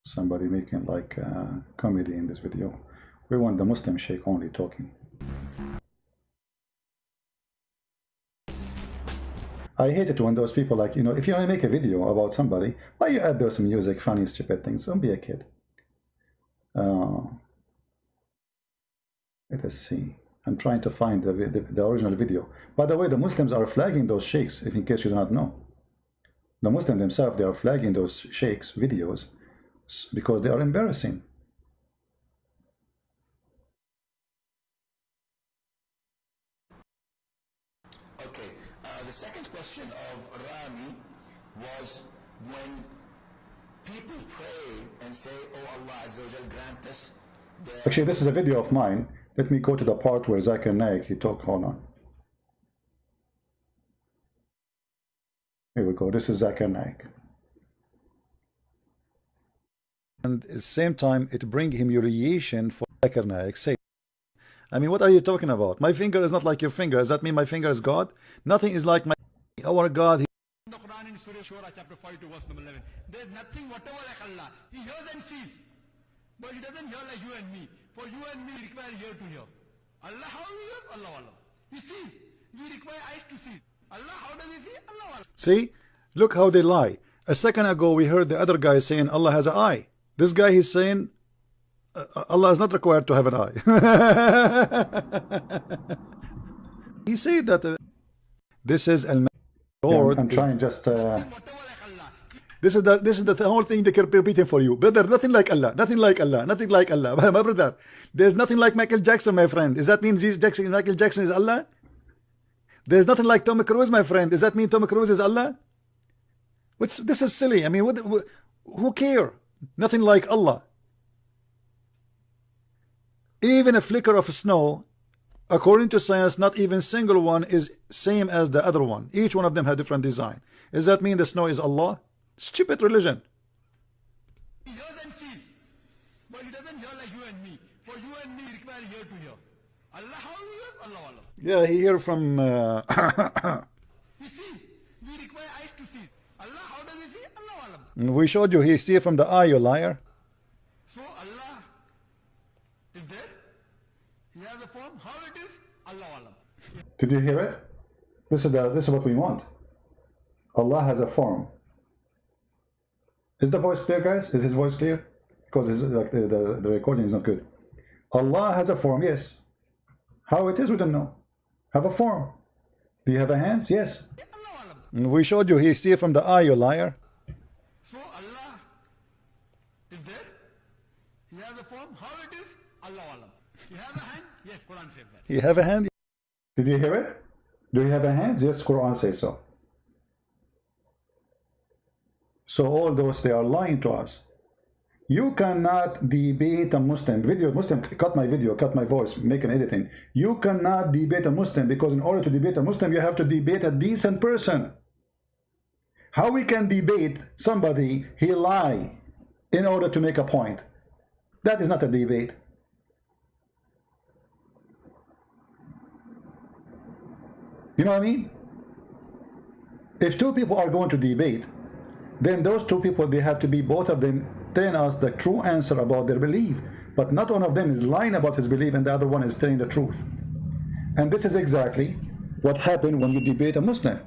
Somebody making like comedy in this video. We want the Muslim sheikh only talking. I hate it when those people like, you know, if you want to make a video about somebody, why you add those music, funny, stupid things? Don't be a kid. Let us see. I'm trying to find the original video. By the way, the Muslims are flagging those sheikhs, if in case you do not know. The Muslims themselves, they are flagging those sheikhs' videos because they are embarrassing. Okay, the second question of Rami was when people pray and say, oh Allah Azza wa Jal, grant us. Actually, this is a video of mine. Let me go to the part where Zakir Naik, he talked, hold on. Here we go, this is Zakir Naik. And at the same time, it brings humiliation for Zakir Naik. Say, I mean, what are you talking about? My finger is not like your finger. Does that mean my finger is God? Nothing is like our God. In the Quran in Surah Shura, chapter 42, verse number 11, there is nothing whatever like Allah. He hears and sees, but he doesn't hear like you and me. For you and me require ear to hear. Allah, how he hears? Allah Allah. He sees. We require eyes to see. Allah, how does he see? Allah Allah. See? Look how they lie. A second ago, we heard the other guy saying Allah has an eye. This guy, he's saying Allah is not required to have an eye. He said that this is Lord. I'm trying just. This is the whole thing they keep repeating for you, brother. Nothing like Allah. Nothing like Allah. Nothing like Allah. My brother, there's nothing like Michael Jackson, my friend. Does that mean Michael Jackson is Allah? There's nothing like Tom Cruise, my friend. Does that mean Tom Cruise is Allah? This is silly. I mean, who care? Nothing like Allah. Even a flicker of snow, according to science, not even single one is same as the other one. Each one of them have different design. Does that mean the snow is Allah? Stupid religion. He hears and sees, but he doesn't hear like you and me. For you and me require ear to hear. Allah, how he hears? Allah Allah. Yeah, he hear from. He sees. We require eyes to see. Allah, how does he see? Allah Allah. We showed you. He see from the eye, you liar. So Allah is there. He has a form. How it is? Allah Allah. Did you hear it? This is what we want. Allah has a form. Is the voice clear, guys? Is his voice clear? Because like the recording is not good. Allah has a form, yes. How it is, we don't know. Have a form. Do you have a hands? Yes. We showed you. He see from the eye, you liar. So Allah is there. He has a form. How it is? Allah Allah. He has a hand. Yes, Quran says that. You have a hand? Did you hear it? Do you have a hand? Yes, Quran says so. So all those, they are lying to us. You cannot debate a Muslim. Muslim, cut my video, cut my voice, make an editing. You cannot debate a Muslim because in order to debate a Muslim, you have to debate a decent person. How we can debate somebody, he lie in order to make a point? That is not a debate. You know what I mean? If two people are going to debate, then those two people, they have to be, both of them, telling us the true answer about their belief. But not one of them is lying about his belief and the other one is telling the truth. And this is exactly what happened when you debate a Muslim.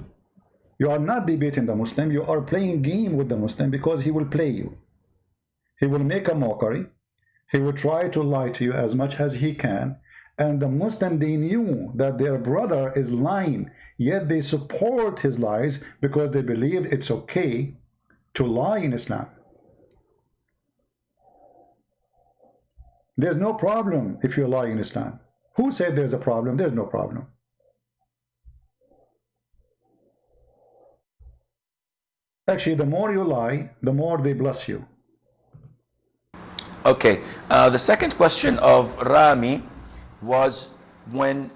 You are not debating the Muslim, you are playing game with the Muslim, because he will play you. He will make a mockery. He will try to lie to you as much as he can. And the Muslim, they knew that their brother is lying, yet they support his lies because they believe it's okay to lie in Islam. There's no problem if you lie in Islam. Who said there's a problem? There's no problem. Actually, the more you lie, the more they bless you. Okay, the second question of Rami was when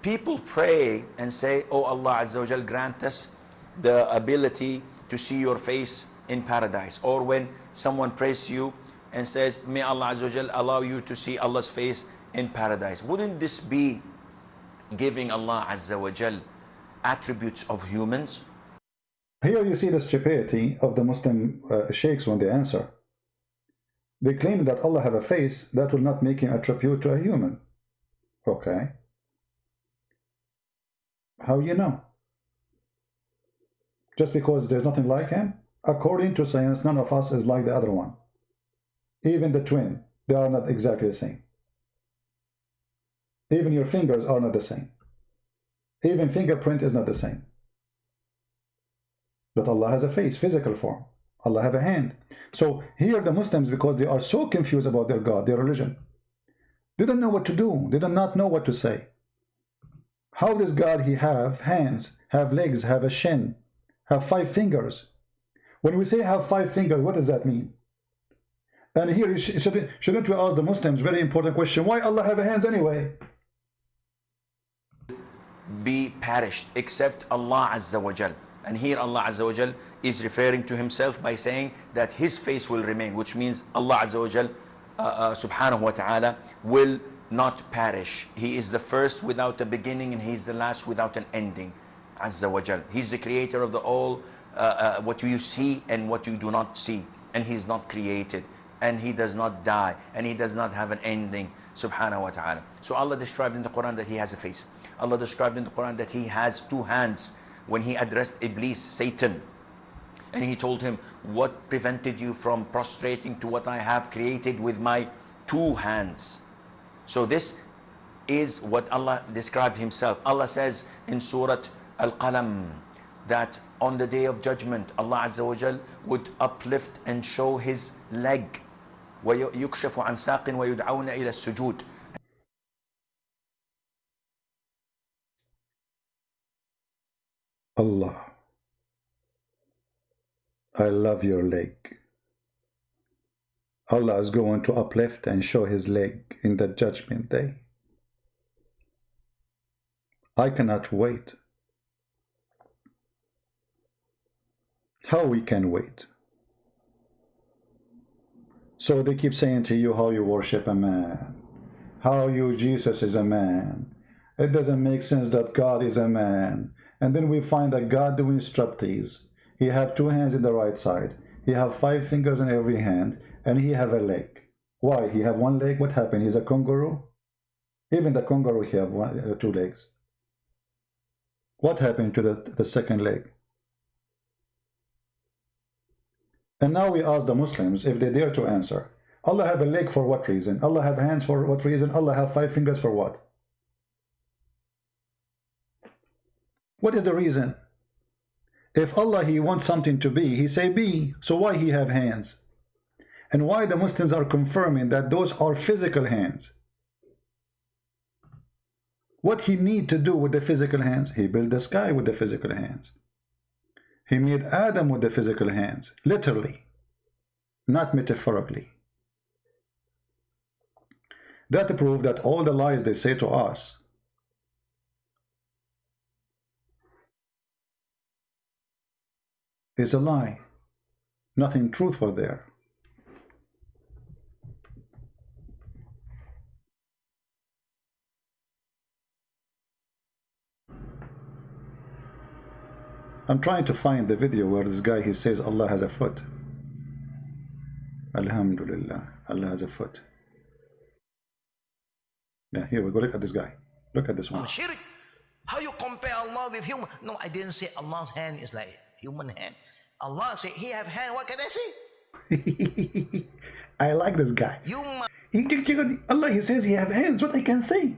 people pray and say, oh Allah Azza wa Jal, grant us the ability to see your face in paradise. Or when someone prays to you and says, may Allah Azza wa Jal allow you to see Allah's face in paradise. Wouldn't this be giving Allah Azza wa Jal attributes of humans? Here you see the stupidity of the Muslim sheikhs when they answer. They claim that Allah have a face that will not make him attribute to a human. Okay. How you know? Just because there's nothing like him? According to science, none of us is like the other one. Even the twin, they are not exactly the same. Even your fingers are not the same. Even fingerprint is not the same. But Allah has a face, physical form. Allah have a hand. So here the Muslims, because they are so confused about their God, their religion, they don't know what to do. They do not know what to say. How does God he have hands, have legs, have a shin, have 5 fingers? When we say have 5 fingers, what does that mean? And here, shouldn't we ask the Muslims very important question, why Allah have hands anyway? Be perished except Allah Azza wa Jal. And here Allah Azza wa Jal is referring to himself by saying that his face will remain, which means Allah Azza wa Jal subhanahu wa ta'ala will not perish. He is the first without a beginning, and he is the last without an ending. Azza wa Jal. He's the creator of the all, what you see and what you do not see. And he's not created, and he does not die, and he does not have an ending, subhanahu wa ta'ala. So Allah described in the Quran that he has a face. Allah described in the Quran that he has 2 hands. When he addressed Iblis, Satan, and he told him, what prevented you from prostrating to what I have created with my 2 hands? So this is what Allah described himself. Allah says in Surah Al-Qalam that on the day of judgment, Allah Azza wa Jal would uplift and show his leg. وَيُكْشَفُ عَنْ سَاقٍ وَيُدْعَوْنَ إِلَى السُّجُودِ. Allah, I love your leg. Allah is going to uplift and show his leg in the judgment day. I cannot wait. How we can wait? So they keep saying to you how you worship a man, how you Jesus is a man. It doesn't make sense that God is a man. And then we find that God doing striptease. He have 2 hands in the right side. He have 5 fingers in every hand, and he have a leg. Why? He have 1 leg. What happened? He's a kangaroo. Even the kangaroo he have 2 legs. What happened to the second leg? And now we ask the Muslims if they dare to answer. Allah have a leg for what reason? Allah have hands for what reason? Allah have 5 fingers for what? What is the reason? If Allah he wants something to be, he say be. So why he have hands? And why the Muslims are confirming that those are physical hands? What he need to do with the physical hands? He built the sky with the physical hands. He made Adam with the physical hands, literally, not metaphorically. That proves that all the lies they say to us is a lie. Nothing truthful there. I'm trying to find the video where this guy he says Allah has a foot. Alhamdulillah, Allah has a foot. Yeah, here we go. Look at this guy. Look at this one. Shirk. How you compare Allah Allah with human. No, I didn't say Allah's hand is like human hand. Allah said He have hand. What can I say? I like this guy. Allah, He says He have hands. What I can say?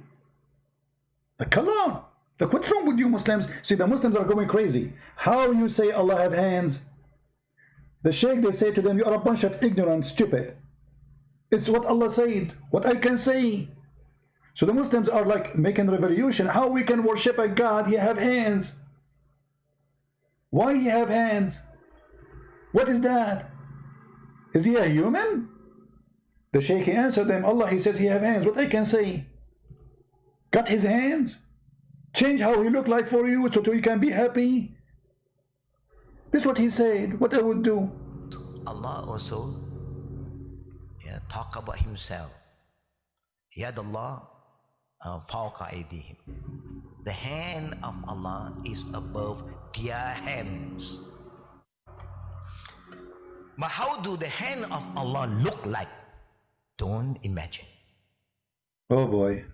Like, come on. Like, what's wrong with you Muslims? See, the Muslims are going crazy. How you say Allah have hands? The Sheikh, they say to them, you are a bunch of ignorant, stupid. It's what Allah said. What I can say. So the Muslims are like making revolution. How we can worship a God? He have hands. Why He have hands? What is that? Is He a human? The Shaykh, he answered them, Allah, He says He have hands. What I can say? Cut His hands? Change how He look like for you so you can be happy? This is what He said. What I would do? Allah also talk about Himself. Yad Allah fawqa aydihim. The hand of Allah is above their hands. But how do the hand of Allah look like? Don't imagine. Oh boy,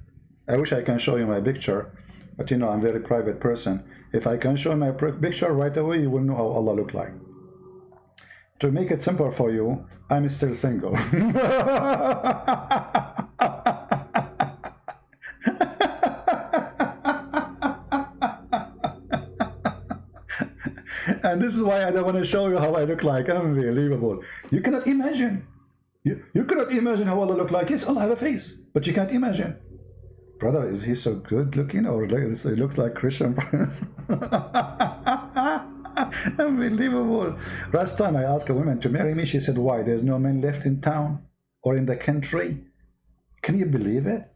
I wish I can show you my picture, but you know I'm a very private person. If I can show my picture right away, you will know how Allah look like. To make it simple for you, I'm still single. And this is why I don't want to show you how I look like. Unbelievable. You cannot imagine. You cannot imagine how Allah look like. Yes, Allah have a face, but you can't imagine. Brother, is he so good looking, or he looks like Christian Prince? Unbelievable. Last time I asked a woman to marry me, she said, why? There's no men left in town or in the country. Can you believe it?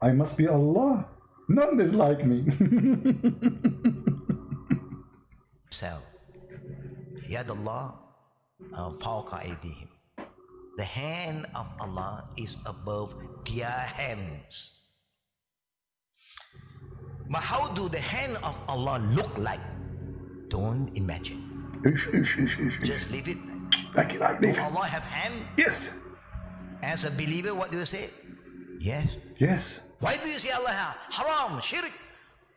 I must be Allah. None is like me. So, Yad Allah fawqa aydihim. The hand of Allah is above their hands. But how do the hand of Allah look like? Don't imagine. Just leave it. Do Allah have hand? Yes. As a believer, what do you say? Yes. Yes. Why do you say Allah have? Haram, shirk.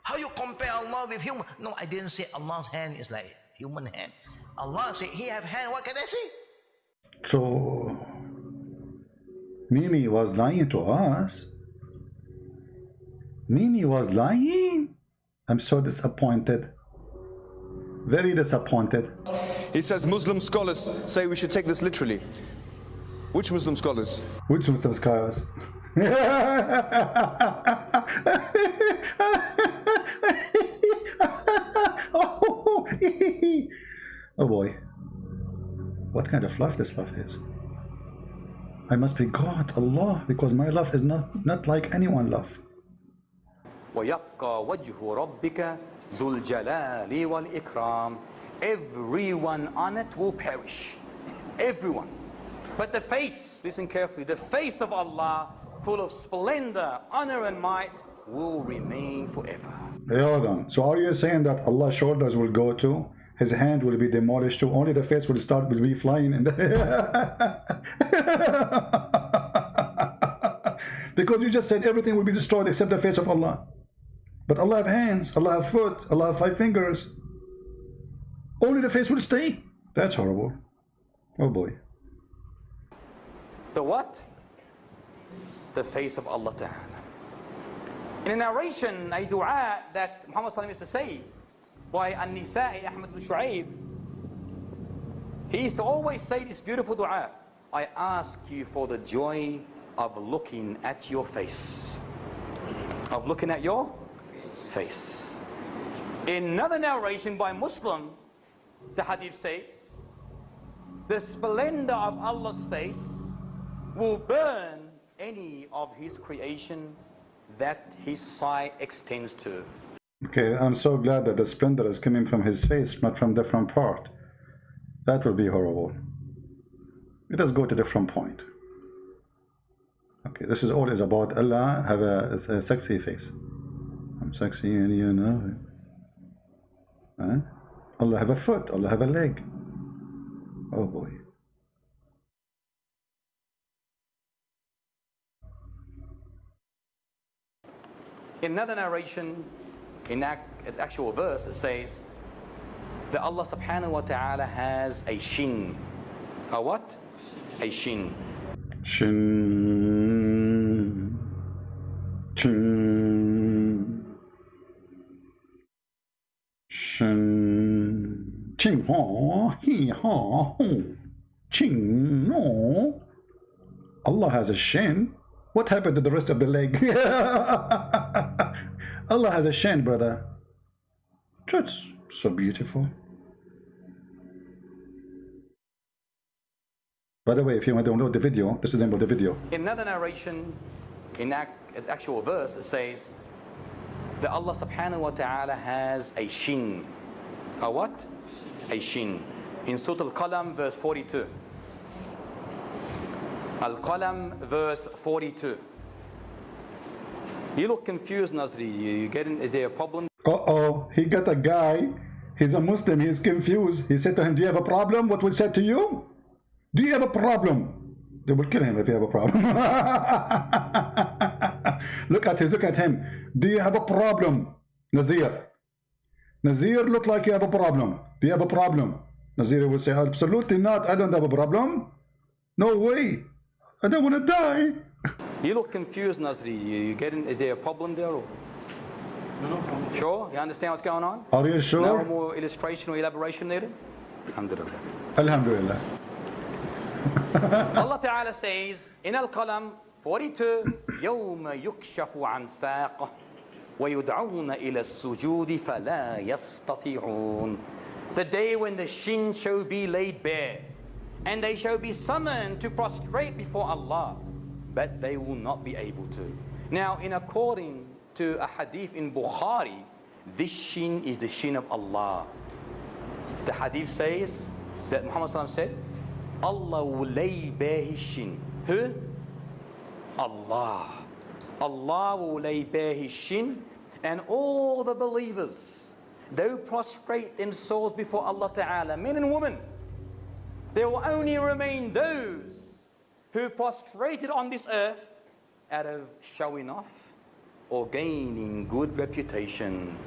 How you compare Allah with human? No, I didn't say Allah's hand is like human hand. Allah said He have hand. What can I say? So Mimi was lying to us. Mimi was lying. I'm so disappointed. Very disappointed. He says Muslim scholars say we should take this literally. Which Muslim scholars? Which Muslim scholars? Oh boy. What kind of love this love is? I must be God, Allah, because my love is not like anyone love. ويبقى وجه ربك ذو الجلال والإكرام. Everyone on it will perish. Everyone. But the face, listen carefully, the face of Allah, full of splendor, honor and might, will remain forever. Hey, hold on. So are you saying that Allah's shoulders will go too? His hand will be demolished too? Only the face will be flying in the because you just said everything will be destroyed except the face of Allah. But Allah have hands, Allah have foot, Allah have 5 fingers. Only the face will stay. That's horrible. Oh boy. The what? The face of Allah Ta'ala. In a narration, a dua that Muhammad Sallallahu used to say by An-Nisa'i Ahmed Deedat, he used to always say this beautiful dua: I ask you for the joy of looking at your face. Of looking at your face. In another narration by Muslim, the hadith says, the splendor of Allah's face will burn any of His creation that His sight extends to. Okay, I'm so glad that the splendor is coming from His face, not from different part. That will be horrible. Let us go to different point. Okay, this is all is about Allah have a sexy face. I'm sexy and you know it. Allah have a foot, Allah have a leg. Oh boy. In another narration, in its actual verse, it says that Allah subhanahu wa ta'ala has a shin. A what? A shin. Shin. Shin. Shin. Ching ha. He ha. Ho. Ching no. Allah has a shin. What happened to the rest of the leg? Allah has a shin, brother. That's so beautiful. By the way, if you want to download the video, this is the name of the video. In another narration, in its actual verse, it says that Allah subhanahu wa ta'ala has a shin. A what? A shin. In Surah Al-Qalam, verse 42. Al-Qalam, verse 42. You look confused, Nazri. You getting? Is there a problem? Uh-oh, he got a guy. He's a Muslim. He's confused. He said to him, do you have a problem? What was said to you? Do you have a problem? They will kill him if you have a problem. Look at him. Do you have a problem? Nazir. Nazir, look like you have a problem. Do you have a problem? Nazir will say, absolutely not. I don't have a problem. No way. I don't want to die. You look confused, Nazri. You getting? Is there a problem there? Or? No. Sure? You understand what's going on? Are you sure? No more illustration or elaboration needed? Alhamdulillah. Alhamdulillah. Allah Ta'ala says in Al-Qalam 42, يَوْمَ يُكْشَفُ عَنْ سَاقَهُ وَيُدْعَوْنَ إِلَى السُّجُودِ فَلَا يَسْتَطِيعُونَ. The day when the shin shall be laid bare, and they shall be summoned to prostrate before Allah, but they will not be able to. Now, in according to a hadith in Bukhari, this shin is the shin of Allah. The hadith says that Muhammad ﷺ said, Allah will lay bare his shin. Who? Allah. Allah will lay bare his shin, and all the believers, they will prostrate themselves before Allah Ta'ala, men and women. There will only remain those who prostrated on this earth out of showing off or gaining good reputation.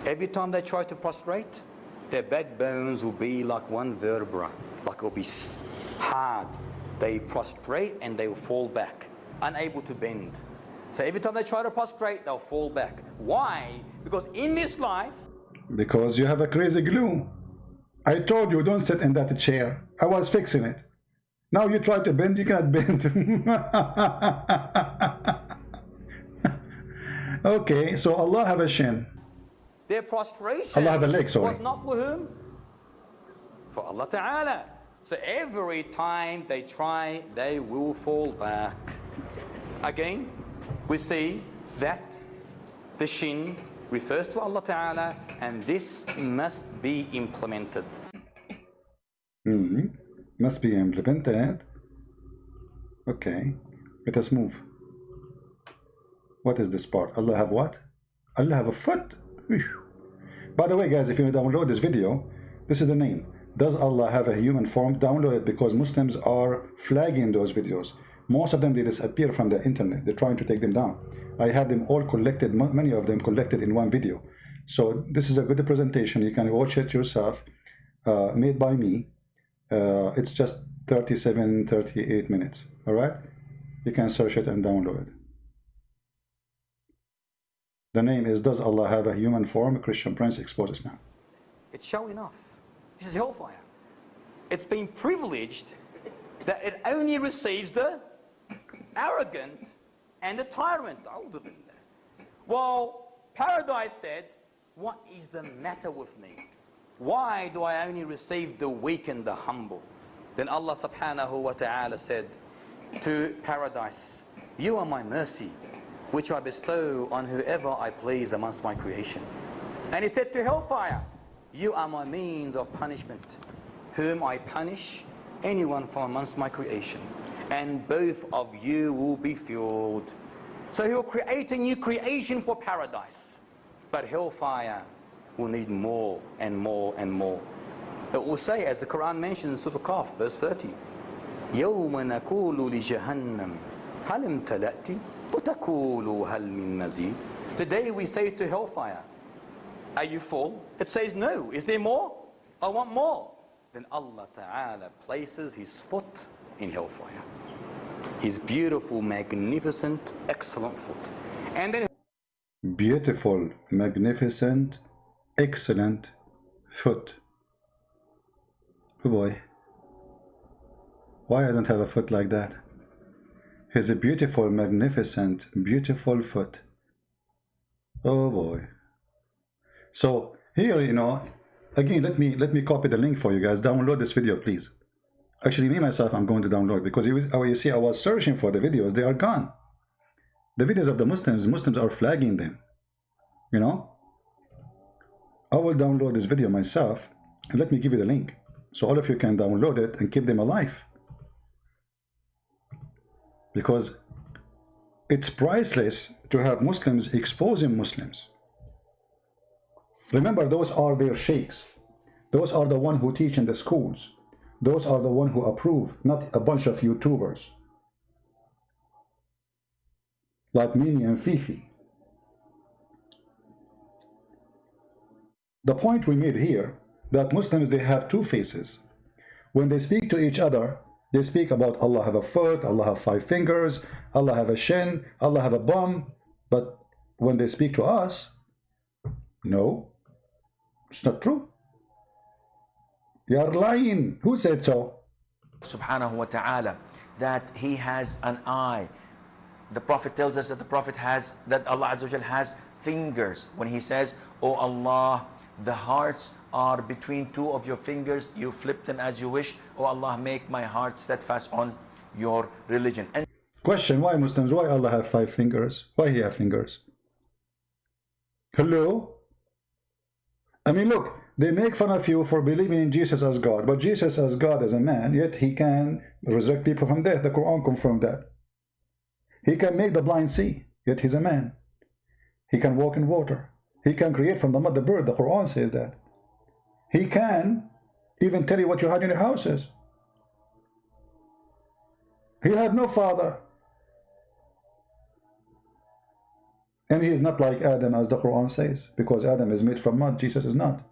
Every time they try to prostrate, their backbones will be like one vertebra, like it will be hard. They prostrate and they will fall back, unable to bend. So every time they try to prostrate, they'll fall back. Why? Because in this life... Because you have a crazy glue. I told you, don't sit in that chair. I was fixing it. Now you try to bend, you cannot bend. Okay, so Allah have a shin. Their prostration Allah have a leg, sorry. was not for whom? For Allah Ta'ala. So every time they try, they will fall back. Again, we see that the shin refers to Allah Ta'ala, and this must be implemented. Must be implemented. Okay, let us move. What is this part? Allah have what? Allah have a foot? By the way, guys, if you download this video, this is the name. Does Allah have a human form? Download it, because Muslims are flagging those videos. Most of them, they disappear from the internet. They're trying to take them down. I have them all collected, many of them collected in one video. So this is a good presentation. You can watch it yourself, made by me. It's just 38 minutes. All right, you can search it and download it. The name is, Does Allah have a human form? Christian Prince exposes now. It's showing off. This is hellfire. It's been privileged that it only receives the arrogant and the tyrant. While paradise said, what is the matter with me? Why do I only receive the weak and the humble? Then Allah subhanahu wa ta'ala said to paradise, you are my mercy, which I bestow on whoever I please amongst my creation. And he said to hellfire, you are my means of punishment, whom I punish anyone from amongst my creation, and both of you will be fueled. So he will create a new creation for paradise, but hellfire will need more and more and more. It will say, as the Quran mentions in Surah Al-Kahf, verse 30, يَوْمَ نَقُولُ لِجَهَنَّمْ هَلْ امْتَلَأْتِ وَتَقُولُ هَلْ مِن مَزِيدٍ. Today we say to hellfire, Are you full? It says no. Is there more? I want more. Then Allah Ta'ala places his foot in hellfire. His beautiful, magnificent, excellent foot. And then Beautiful, magnificent, excellent foot. Oh boy. Why I don't have a foot like that? He's a beautiful, magnificent, beautiful foot. Oh boy. So here, you know, again, let me copy the link for you guys. Download this video, please. Actually, me myself, I'm going to download, because you see, I was searching for the videos. They are gone. The videos of the Muslims are flagging them. You know, I will download this video myself, and let me give you the link so all of you can download it and keep them alive, because it's priceless to have Muslims exposing Muslims. Remember, those are their sheikhs. Those are the ones who teach in the schools. Those are the ones who approve, not a bunch of YouTubers like Mimi and Fifi. The point we made here, that Muslims, they have two faces. When they speak to each other, they speak about Allah have a foot, Allah have 5 fingers, Allah have a shin, Allah have a bum. But when they speak to us, no, it's not true. You are lying. Who said so? Subhanahu wa ta'ala, that he has an eye. The Prophet tells us that Allah Azza wa Jal has fingers. When he says, "Oh Allah, the hearts are between 2 of your fingers, you flip them as you wish. Oh Allah, make my heart steadfast on your religion." And question, why Muslims, why Allah have 5 fingers? Why he have fingers? Hello? I mean, look, they make fun of you for believing in Jesus as God, but Jesus as God as a man, yet he can resurrect people from death. The Quran confirmed that. He can make the blind see, yet he's a man. He can walk in water. He can create from the mud the bird. The Quran says that. He can even tell you what you had in your houses. He had no father. And he is not like Adam, as the Quran says, because Adam is made from mud, Jesus is not.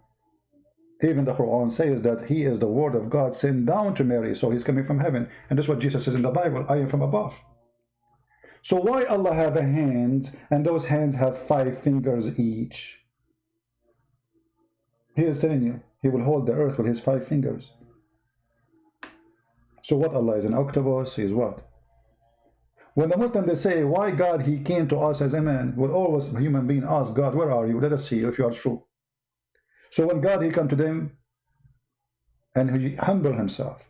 Even the Quran says that he is the word of God sent down to Mary, so he's coming from heaven. And that's what Jesus says in the Bible, I am from above. So why Allah have a hand, and those hands have 5 fingers each? He is telling you, he will hold the earth with his 5 fingers. So what, Allah is an octopus? He is what? When the Muslims, they say, why God, he came to us as a man, will always a human being ask God, where are you? Let us see if you are true. So when God, he come to them, and he humble himself.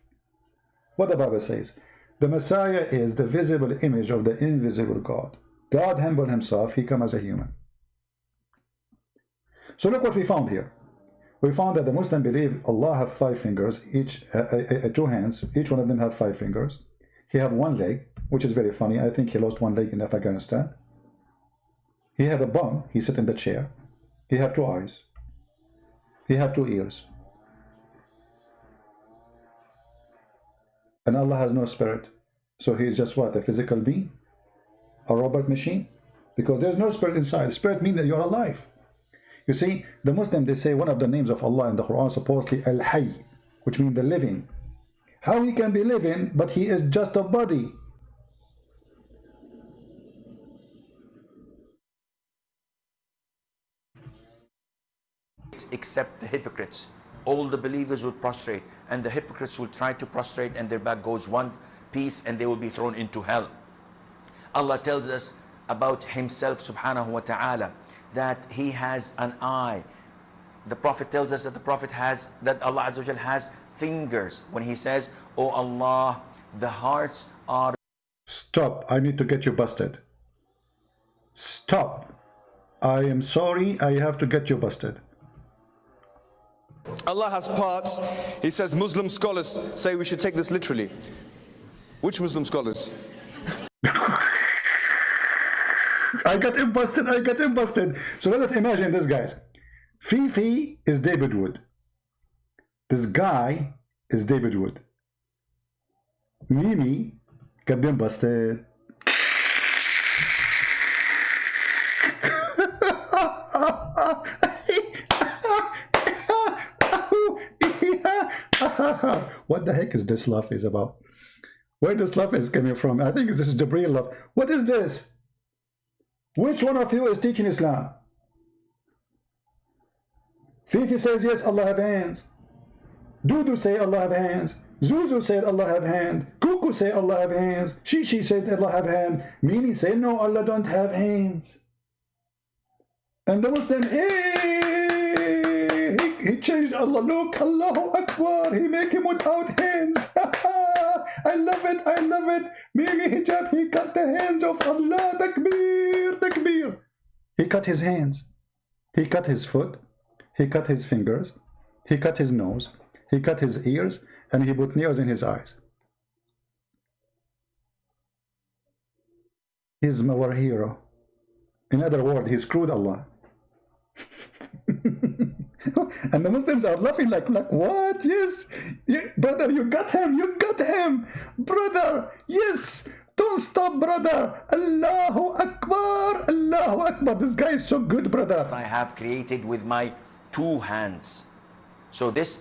What the Bible says, the Messiah is the visible image of the invisible God. God humbled himself, he come as a human. So look what we found here. We found that the Muslim believe Allah have 5 fingers, each 2 hands, each one of them have 5 fingers. He have 1 leg, which is very funny. I think he lost 1 leg in Afghanistan. He have a bum, he sit in the chair. He have 2 eyes. He have 2 ears. And Allah has no spirit. So he is just what? A physical being? A robot machine? Because there's no spirit inside. Spirit means that you're alive. You see, the Muslim, they say one of the names of Allah in the Quran, supposedly Al-Hayy, which means the living. How he can be living, but he is just a body? except the hypocrites. All the believers will prostrate, and the hypocrites will try to prostrate, and their back goes one piece, and they will be thrown into hell. Allah tells us about himself subhanahu wa ta'ala that he has an eye. The Prophet tells us that Allah Azza wa Jal has fingers when he says, "Oh Allah, the hearts are..." Stop, I need to get you busted. Stop. I am sorry, I have to get you busted. Allah has parts. He says Muslim scholars say we should take this literally. Which Muslim scholars? I got him busted, I got him busted. So let us imagine this, guys. Fifi is David Wood. This guy is David Wood. Mimi got them busted. is this love is about? Where this love is coming from? I think this is Jibreel love. What is this? Which one of you is teaching Islam? Fifi says yes, Allah have hands. Dudu say Allah have hands. Zuzu said Allah have hand. Kuku say Allah have hands. Shishi said Allah have hand. Mimi say no, Allah don't have hands. And the Muslim, hey, he changed Allah. Look, Allahu Akbar. He make him without hands. I love it. I love it. Mimi hijab, he cut the hands of Allah. Takbir, takbir. He cut his hands. He cut his foot. He cut his fingers. He cut his nose. He cut his ears. And he put nails in his eyes. He's our hero. In other words, he screwed Allah. And the Muslims are laughing like what? Yes, yeah, brother, you got him, brother. Yes, don't stop, brother. Allahu Akbar, Allahu Akbar. This guy is so good, brother. I have created with my 2 hands. So this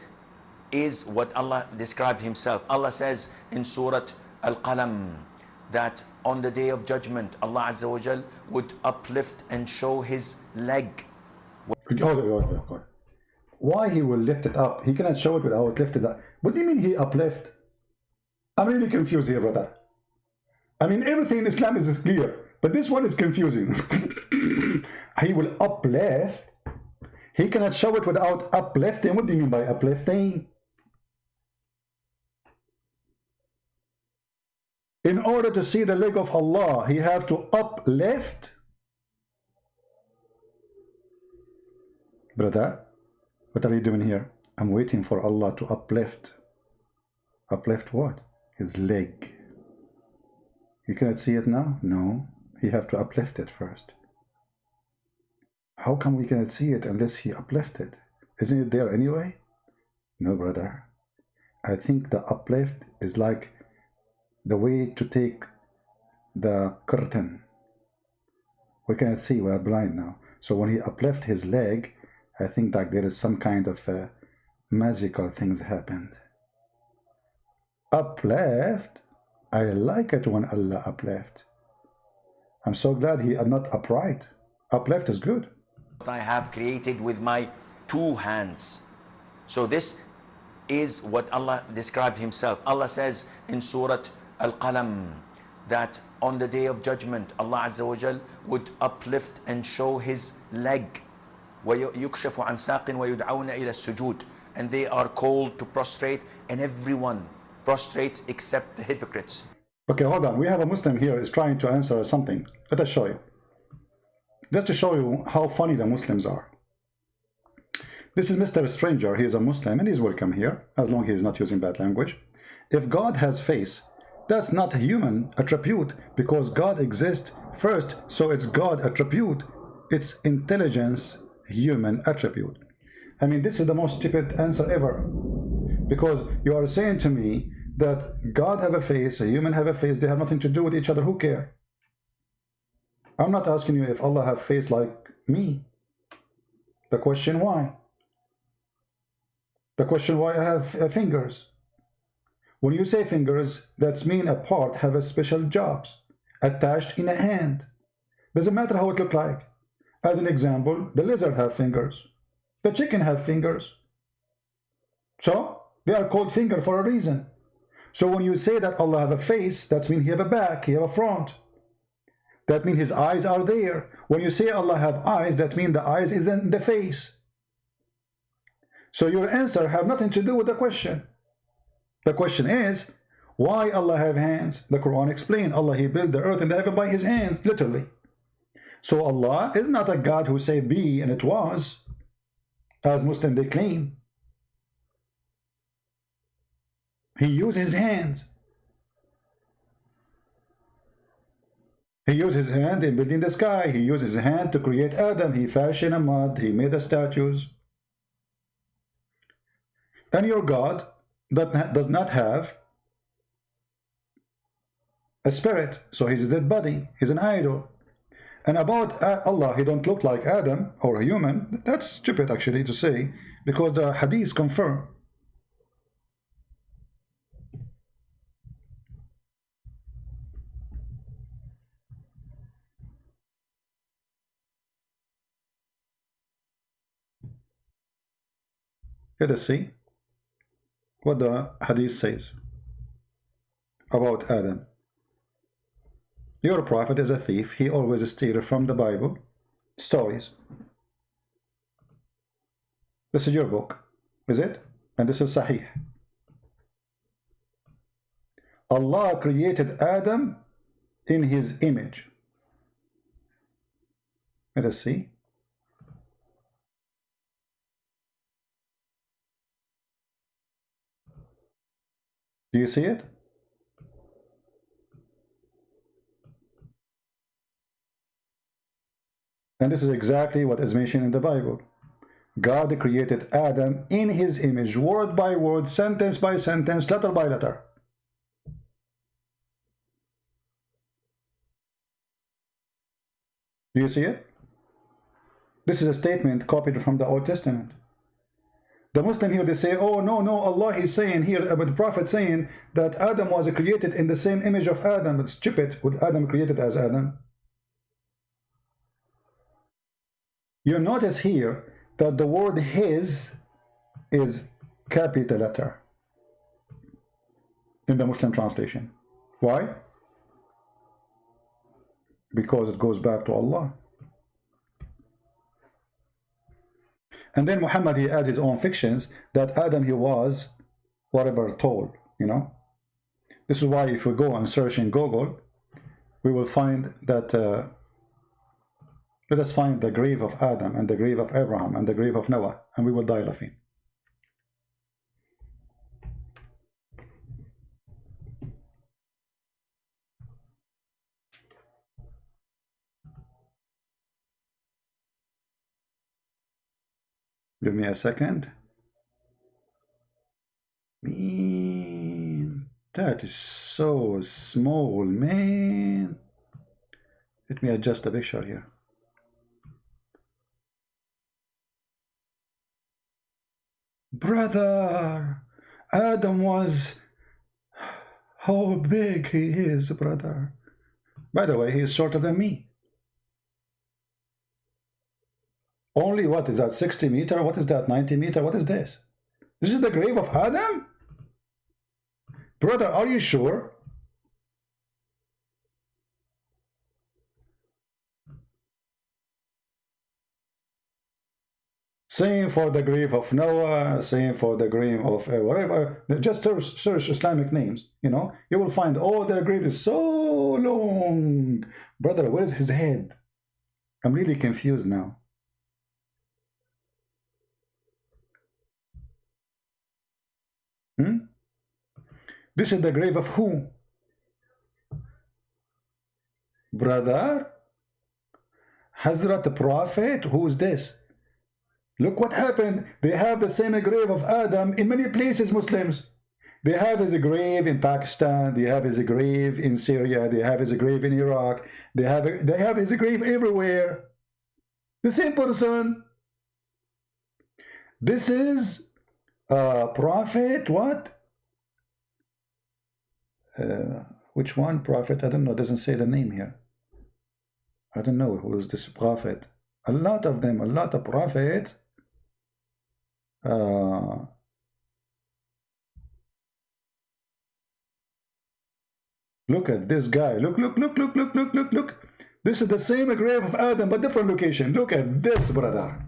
is what Allah described himself. Allah says in Surah Al-Qalam that on the day of judgment, Allah Azza wa Jal would uplift and show his leg. Why he will lift it up? He cannot show it without lift it up. What do you mean he uplift? I'm really confused here, brother. I mean, everything in Islam is clear, but this one is confusing. He will uplift. He cannot show it without uplifting. What do you mean by uplifting? In order to see the leg of Allah, he have to uplift. Brother, what are you doing here? I'm waiting for Allah to uplift. Uplift what? His leg. You cannot see it now? No. He have to uplift it first. How come we cannot see it unless he uplifted? Isn't it there anyway? No, brother. I think the uplift is like the way to take the curtain. We cannot see, we are blind now. So when he uplift his leg, I think that there is some kind of magical things happened. Uplift, I like it when Allah uplift. I'm so glad he is not upright. Uplift is good. I have created with my 2 hands. So this is what Allah described himself. Allah says in Surah Al-Qalam that on the day of judgment, Allah Azza wa Jal would uplift and show his leg. وَيُكْشَفُ عَنْ سَاقٍ وَيُدْعَوْنَ إِلَى السُّجُودِ. And they are called to prostrate, and everyone prostrates except the hypocrites. Okay, hold on. We have a Muslim here is trying to answer something. Let us show you. Just to show you how funny the Muslims are. This is Mr. Stranger. He is a Muslim and he's welcome here, as long as he is not using bad language. If God has face, that's not a human attribute, because God exists first, so it's God attribute. It's intelligence, human attribute. I mean, this is the most stupid answer ever, because you are saying to me that God have a face, a human have a face, they have nothing to do with each other. Who care? I'm not asking you if Allah have face like me. The question why? The question why I have fingers. When you say fingers, that's mean a part have a special jobs attached in a hand. Doesn't matter how it look like. As an example, the lizard have fingers. The chicken have fingers. So they are called finger for a reason. So when you say that Allah have a face, that means he have a back, he have a front. That means his eyes are there. When you say Allah have eyes, that means the eyes is in the face. So your answer have nothing to do with the question. The question is, why Allah have hands? The Quran explains, Allah, he built the earth and the heaven by his hands, literally. So Allah is not a God who say be and it was, as Muslims they claim. He used his hands. He used his hand in building the sky. He used his hand to create Adam. He fashioned a mud. He made the statues. And your God that does not have a spirit, so he's a dead body. He's an idol. And about Allah, he don't look like Adam or a human. That's stupid actually to say, because the hadiths confirm. Let us see what the hadith says about Adam. Your prophet is a thief. He always steals from the Bible stories. This is your book, is it? And this is Sahih. Allah created Adam in his image. Let us see. Do you see it? And this is exactly what is mentioned in the Bible. God created Adam in his image, word by word, sentence by sentence, letter by letter. Do you see it? This is a statement copied from the Old Testament. The Muslim here, they say, oh, no, Allah is saying here, about the Prophet saying that Adam was created in the same image of Adam. It's stupid. Was Adam created as Adam? You notice here that the word his is capital letter in the Muslim translation. Why? Because it goes back to Allah. And then Muhammad, he added his own fictions that Adam, he was whatever told, you know. This is why if we go and search in Google, we will find that let us find the grave of Adam and the grave of Abraham and the grave of Noah, and we will die laughing. Give me a second. Man, that is so small, man. Let me adjust the picture here. Brother, Adam was... How big he is, brother. By the way, he is shorter than me. Only, what is that, 60 meter? What is that, 90 meter? What is this? This is the grave of Adam? Brother, are you sure? Same for the grave of Noah, same for the grave of whatever. Just search Islamic names, you know. You will find, oh, their grave is so long. Brother, where is his head? I'm really confused now. This is the grave of who? Brother? Hazrat Prophet? Who is this? Look what happened. They have the same grave of Adam in many places, Muslims. They have his grave in Pakistan. They have his grave in Syria. They have his grave in Iraq. They have his grave everywhere. The same person. This is Prophet what? Which one? Prophet? I don't know. It doesn't say the name here. I don't know who is this Prophet. A lot of them. A lot of prophets. Look at this guy. Look. This is the same grave of Adam, but different location. Look at this, brother.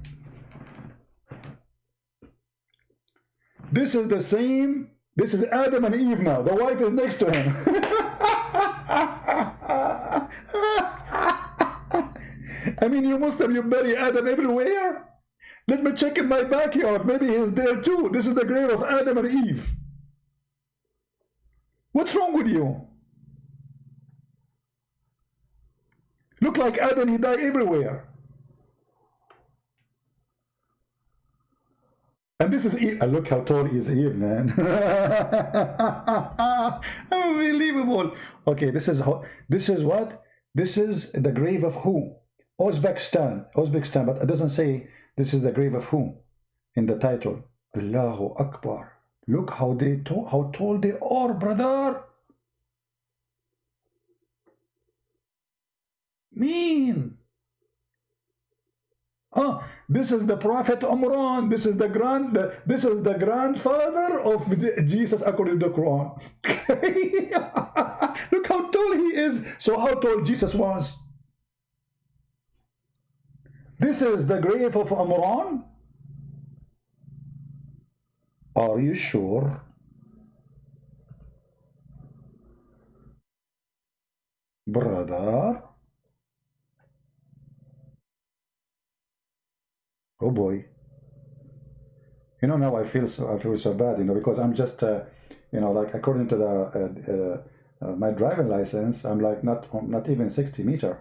This is the same. This is Adam and Eve now. The wife is next to him. I mean, you Muslim, you bury Adam everywhere. Let me check in my backyard. Maybe he's there too. This is the grave of Adam and Eve. What's wrong with you? Look like Adam, he died everywhere. And this is Eve. Look how tall is Eve, man. Unbelievable. Okay, this is what? This is the grave of who? Uzbekistan, but it doesn't say this is the grave of who in the title. Allahu Akbar. Look how tall they are, brother. Mean. this is the Prophet Umran, this is the grandfather of Jesus according to the Quran. Look how tall he is. So how tall Jesus was? This is the grave of Umran? Are you sure? Brother? Oh boy. You know, now I feel so bad, you know, because I'm just you know, like according to the my driving license, I'm like not even 60 meters.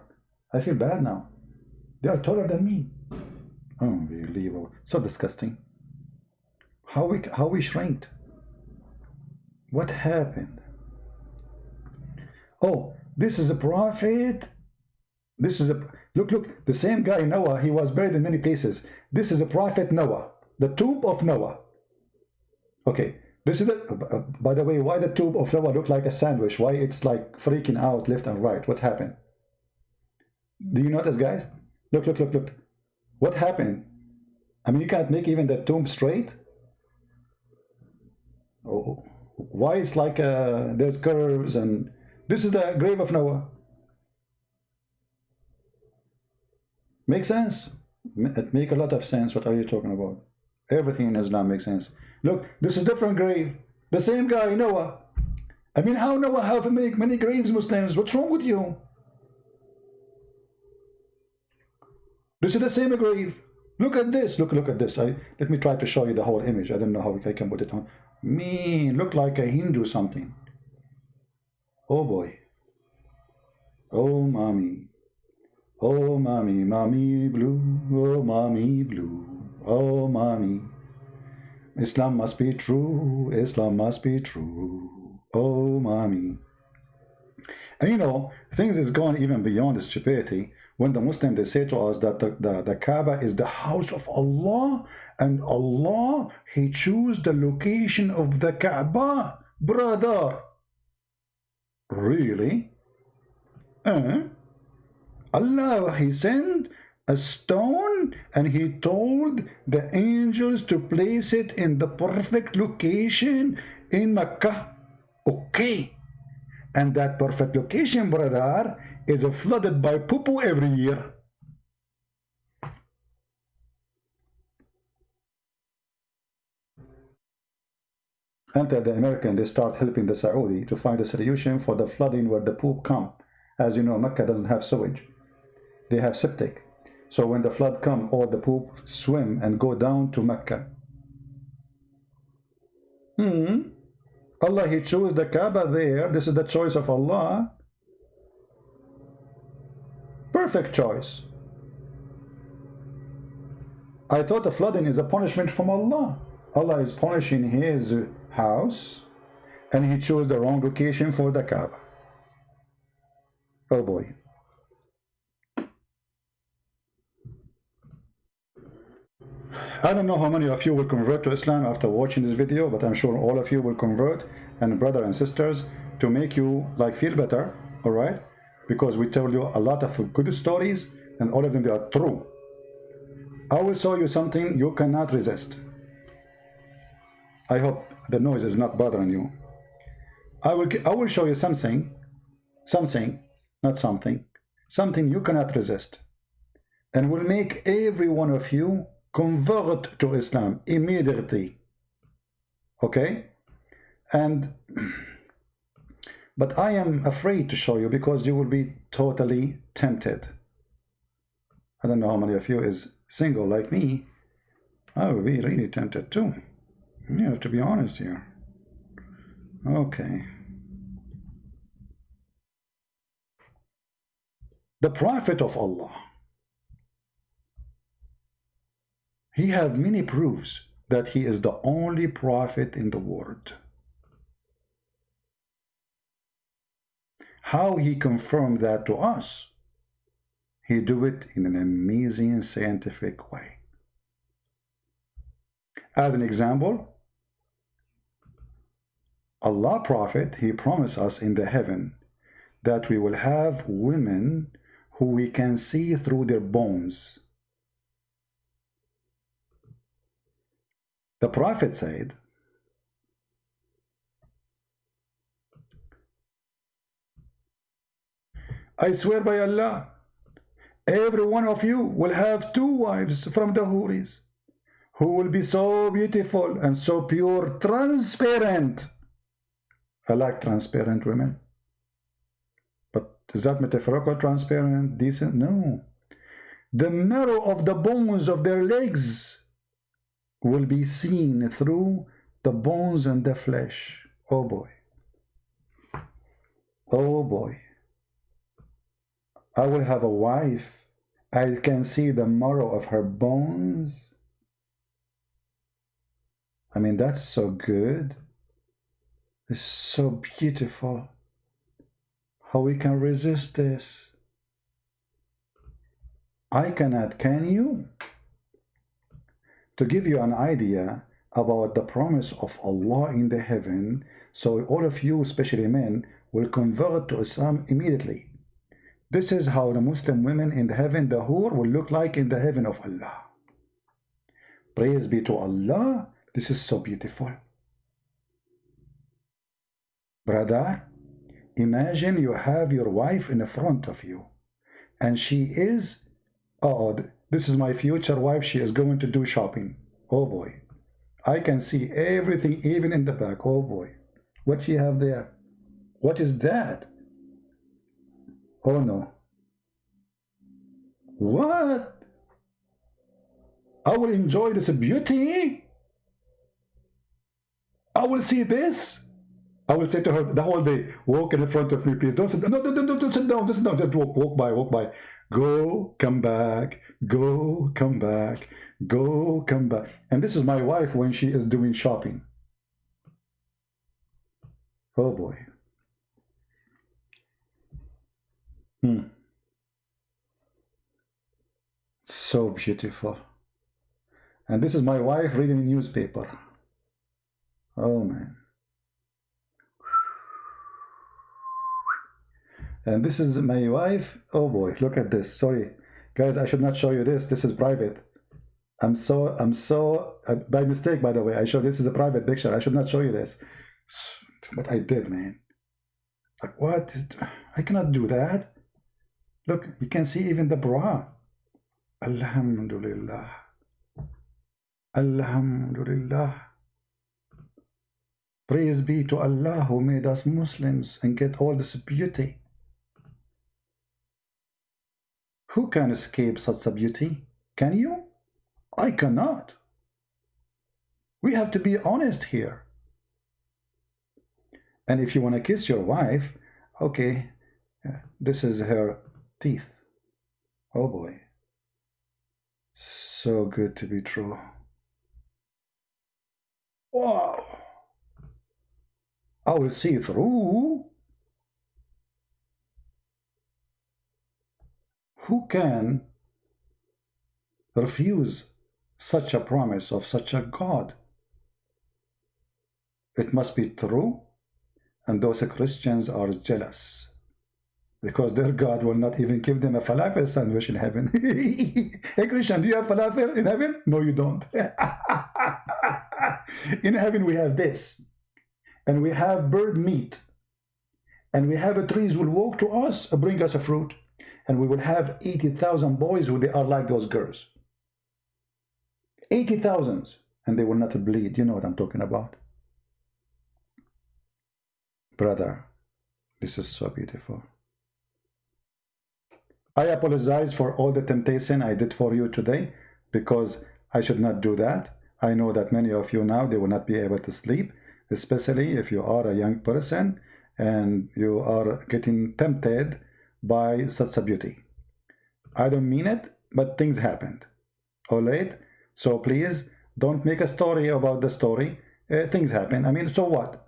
I feel bad now. They are taller than me. Unbelievable. So disgusting. How we shrinked. What happened? Oh, this is a prophet. This is a look, the same guy Noah, he was buried in many places. This is a prophet Noah, the tomb of Noah. Okay, this is it. By the way, why the tomb of Noah look like a sandwich? Why it's like freaking out left and right? What's happened? Do you notice, guys? Look. What happened? I mean, you can't make even the tomb straight. Oh, why it's like there's curves, and this is the grave of Noah. Makes sense? It make a lot of sense. What are you talking about? Everything in Islam makes sense. Look, this is a different grave. The same guy, Noah. I mean, how Noah have many graves, Muslims? What's wrong with you? This is the same grave. Look at this. Look at this. Let me try to show you the whole image. I don't know how I can put it on. Man, look like a Hindu something. Oh boy. Oh mommy. Oh mommy, mommy blue. Oh mommy blue. Oh mommy. Islam must be true. Islam must be true. Oh mommy. And you know, things is going even beyond stupidity. When the Muslims, they say to us that the Kaaba is the house of Allah, and Allah, He choose the location of the Kaaba. Brother, really? Allah, He sent a stone and He told the angels to place it in the perfect location in Mecca. Okay. And that perfect location, brother, is flooded by poo-poo every year. Until the American, they start helping the Saudi to find a solution for the flooding where the poop come. As you know, Mecca doesn't have sewage. They have septic. So when the flood come, all the poop swim and go down to Mecca. Allah, He chose the Kaaba there. This is the choice of Allah. Perfect choice. I thought the flooding is a punishment from Allah. Allah is punishing His house, and He chose the wrong location for the Kaaba. Oh boy. I don't know how many of you will convert to Islam after watching this video, but I'm sure all of you will convert, and brothers and sisters, to make you like feel better, all right? Because we told you a lot of good stories, and all of them, they are true. I will show you something you cannot resist. I hope the noise is not bothering you. I will show you something you cannot resist, and will make every one of you convert to Islam immediately. Okay? But I am afraid to show you because you will be totally tempted. I don't know how many of you is single like me. I will be really tempted too. Yeah, to be honest here. Okay. The Prophet of Allah, he have many proofs that he is the only prophet in the world. How he confirmed that to us? He do it in an amazing scientific way. As an example, Allah Prophet, he promised us in the heaven that we will have women who we can see through their bones. The Prophet said, I swear by Allah, every one of you will have 2 wives from the Houris, who will be so beautiful and so pure, transparent. I like transparent women. But is that metaphorical transparent, decent? No. The marrow of the bones of their legs will be seen through the bones and the flesh. Oh boy. Oh boy. I will have a wife. I can see the marrow of her bones. I mean, that's so good. It's so beautiful. How we can resist this? I cannot, can you? To give you an idea about the promise of Allah in the heaven, so all of you, especially men, will convert to Islam immediately. This is how the Muslim women in the heaven, the Hur, will look like in the heaven of Allah. Praise be to Allah. This is so beautiful. Brother, imagine you have your wife in front of you, and she is, oh, this is my future wife, she is going to do shopping. Oh boy. I can see everything, even in the back. Oh boy. What she have there? What is that? Oh no. What? I will enjoy this beauty. I will see this. I will say to her the whole day, walk in front of me, please. Don't sit down. No, don't sit down. Just, no, just walk by, walk by. Go, come back. Go, come back. Go, come back. And this is my wife when she is doing shopping. Oh boy. So beautiful. And this is my wife reading a newspaper. Oh man. And this is my wife. Oh boy, look at this. Sorry guys, I should not show you this. This is private. I'm so by mistake, by the way, I showed this is a private picture. I should not show you this, but I did, man. Like, what is, I cannot do that. Look, you can see even the bra. Alhamdulillah. Alhamdulillah. Praise be to Allah who made us Muslims and get all this beauty. Who can escape such a beauty? Can you? I cannot. We have to be honest here. And if you want to kiss your wife, okay, this is her teeth. Oh boy. So good to be true. Wow. I will see through. Who can refuse such a promise of such a God? It must be true, and those Christians are jealous because their God will not even give them a falafel sandwich in heaven. Hey Christian, do you have falafel in heaven? No, you don't. In heaven we have this, and we have bird meat, and we have trees will walk to us, bring us a fruit, and we will have 80,000 boys who they are like those girls. 80,000, and they will not bleed. You know what I'm talking about. Brother, this is so beautiful. I apologize for all the temptation I did for you today, because I should not do that. I know that many of you now, they will not be able to sleep, especially if you are a young person and you are getting tempted by such a beauty. I don't mean it, but things happened. All right? So please don't make a story about the story. Things happen. I mean, so what?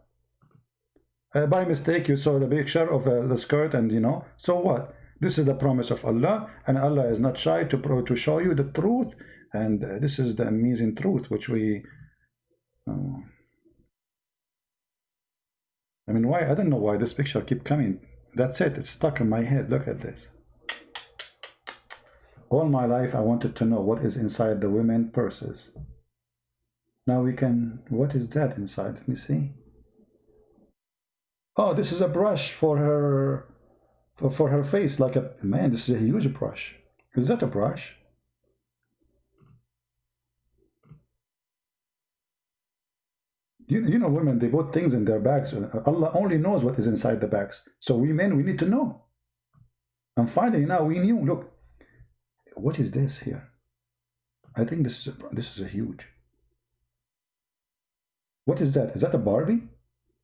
By mistake, you saw the picture of the skirt, and you know, so what? This is the promise of Allah, and Allah is not shy to show you the truth, and this is the amazing truth which we. I mean, why? I don't know why this picture keep coming. That's it. It's stuck in my head. Look at this. All my life, I wanted to know what is inside the women purses. Now we can, what is that inside? Let me see. Oh, this is a brush for her face, like a, man, this is a huge brush. Is that a brush? You know, women, they put things in their bags. Allah only knows what is inside the bags. So we men, we need to know. And finally, now we knew. Look, what is this here? I think this is a huge. What is that? Is that a Barbie?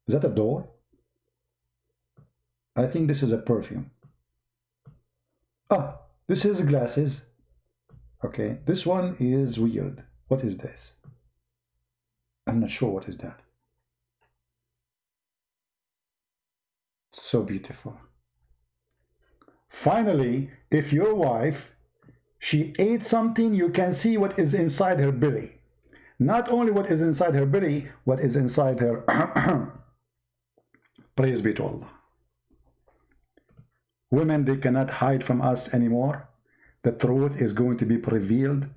Is that a doll? I think this is a perfume. Ah, this is glasses. Okay, this one is weird. What is this? I'm not sure what is that. So beautiful. Finally, if your wife, she ate something, you can see what is inside her belly. Not only what is inside her belly, what is inside her. Praise be to Allah. Women, they cannot hide from us anymore. The truth is going to be revealed,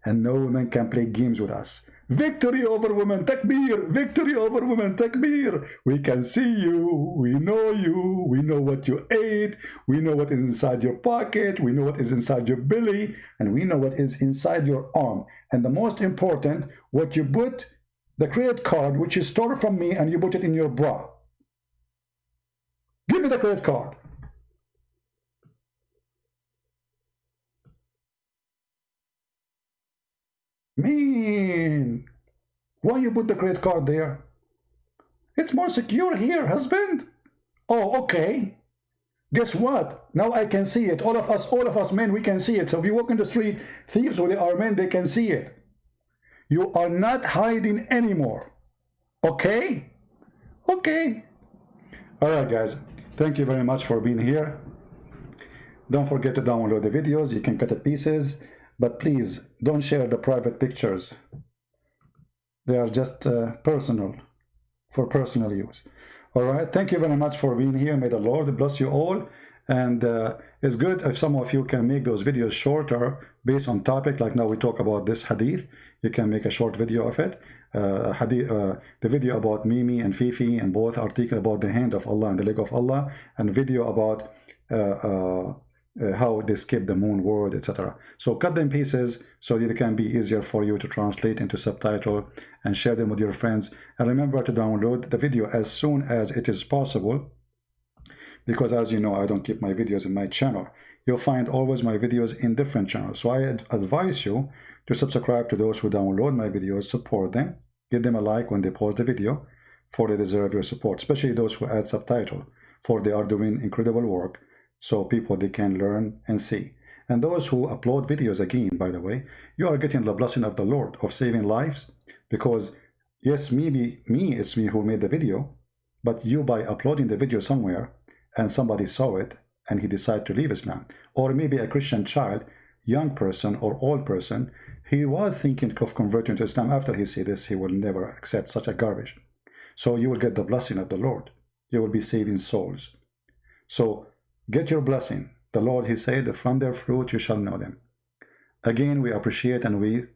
and no woman can play games with us. Victory over women, takbir! Victory over women, takbir! We can see you, we know what you ate, we know what is inside your pocket, we know what is inside your belly, and we know what is inside your arm. And the most important, what you put, the credit card which you stole from me, and you put it in your bra. Give me the credit card. Man, why you put the credit card there? It's more secure here, husband. Oh, okay. Guess what? Now I can see it. All of us men, we can see it. So if you walk in the street, thieves who they are men, they can see it. You are not hiding anymore. Okay? Okay. All right, guys. Thank you very much for being here. Don't forget to download the videos. You can cut it pieces. But please, don't share the private pictures. They are just personal, for personal use. All right, thank you very much for being here. May the Lord bless you all. And it's good if some of you can make those videos shorter based on topic. Like now we talk about this hadith. You can make a short video of it. The video about Mimi and Fifi, and both article about the hand of Allah and the leg of Allah, and video about how they skip the moon word, etc. So cut them pieces so that it can be easier for you to translate into subtitle and share them with your friends. And remember to download the video as soon as it is possible, because as you know, I don't keep my videos in my channel. You'll find always my videos in different channels. So I advise you to subscribe to those who download my videos, support them, give them a like when they post the video, for they deserve your support, especially those who add subtitle, for they are doing incredible work. So people, they can learn and see. And those who upload videos, again, by the way, you are getting the blessing of the Lord of saving lives, because yes, maybe it's me who made the video, but you, by uploading the video somewhere and somebody saw it and he decided to leave Islam, or maybe a Christian child, young person or old person, he was thinking of converting to Islam. After he see this, he will never accept such a garbage. So you will get the blessing of the Lord. You will be saving souls. So get your blessing. The Lord, he said, from their fruit you shall know them. Again, we appreciate and we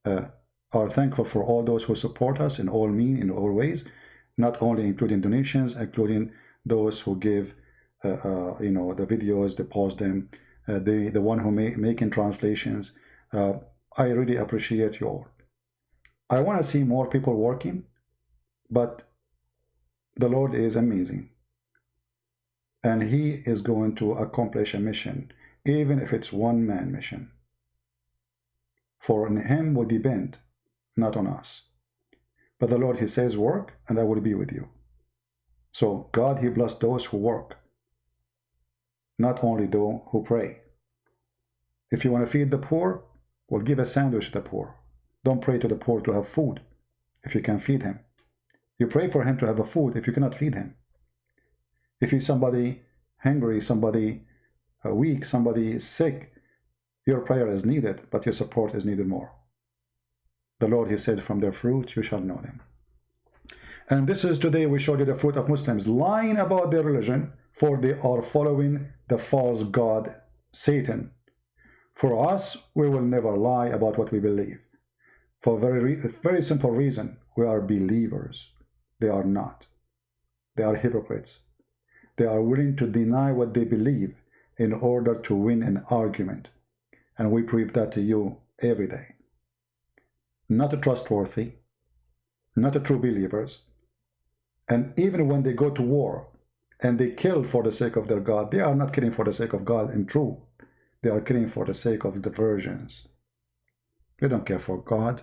are thankful for all those who support us in all means, in all ways, not only including donations, including those who give, you know, the videos, they post them, the one who making translations. I really appreciate you all. I want to see more people working, but the Lord is amazing. And he is going to accomplish a mission, even if it's one-man mission. For him will depend, not on us. But the Lord, he says, work, and I will be with you. So God, he blessed those who work, not only those who pray. If you want to feed the poor, well, give a sandwich to the poor. Don't pray to the poor to have food if you can feed him. You pray for him to have a food if you cannot feed him. If he's somebody hungry, somebody weak, somebody is sick, your prayer is needed, but your support is needed more. The Lord, he said, from their fruit you shall know them. And this is today we showed you the fruit of Muslims lying about their religion, for they are following the false god, Satan. For us, we will never lie about what we believe. for a very simple reason. We are believers. They are not. They are hypocrites. They are willing to deny what they believe in order to win an argument. And we prove that to you every day. Not trustworthy, not true believers. And even when they go to war and they kill for the sake of their God, they are not killing for the sake of God and true. They are killing for the sake of diversions. They don't care for God.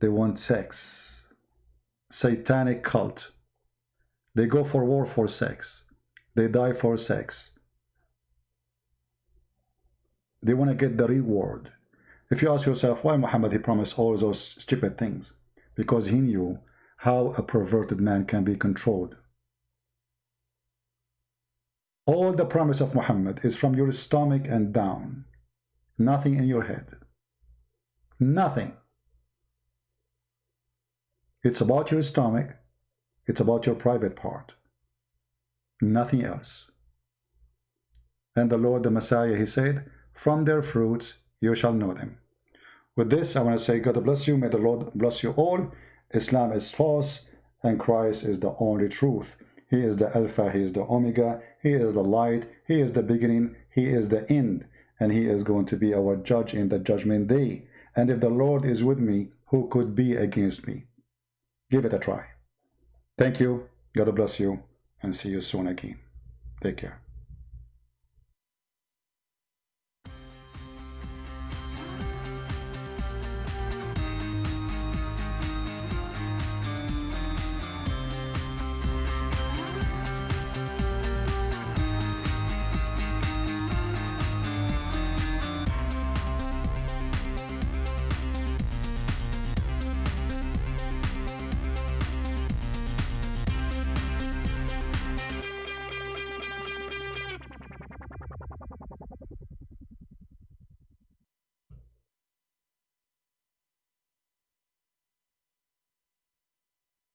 They want sex. Satanic cult. They go for war for sex. They die for sex. They want to get the reward. If you ask yourself why Muhammad he promised all those stupid things, because he knew how a perverted man can be controlled. All the promise of Muhammad is from your stomach and down. Nothing in your head. Nothing. It's about your stomach. It's about your private part. Nothing else. And the Lord, the Messiah, he said, from their fruits you shall know them. With this, I want to say, God bless you. May the Lord bless you all. Islam is false, and Christ is the only truth. He is the Alpha, he is the Omega, he is the light, he is the beginning, he is the end, and he is going to be our judge in the judgment day. And if the Lord is with me, who could be against me? Give it a try. Thank you. God bless you, and see you soon again. Take care.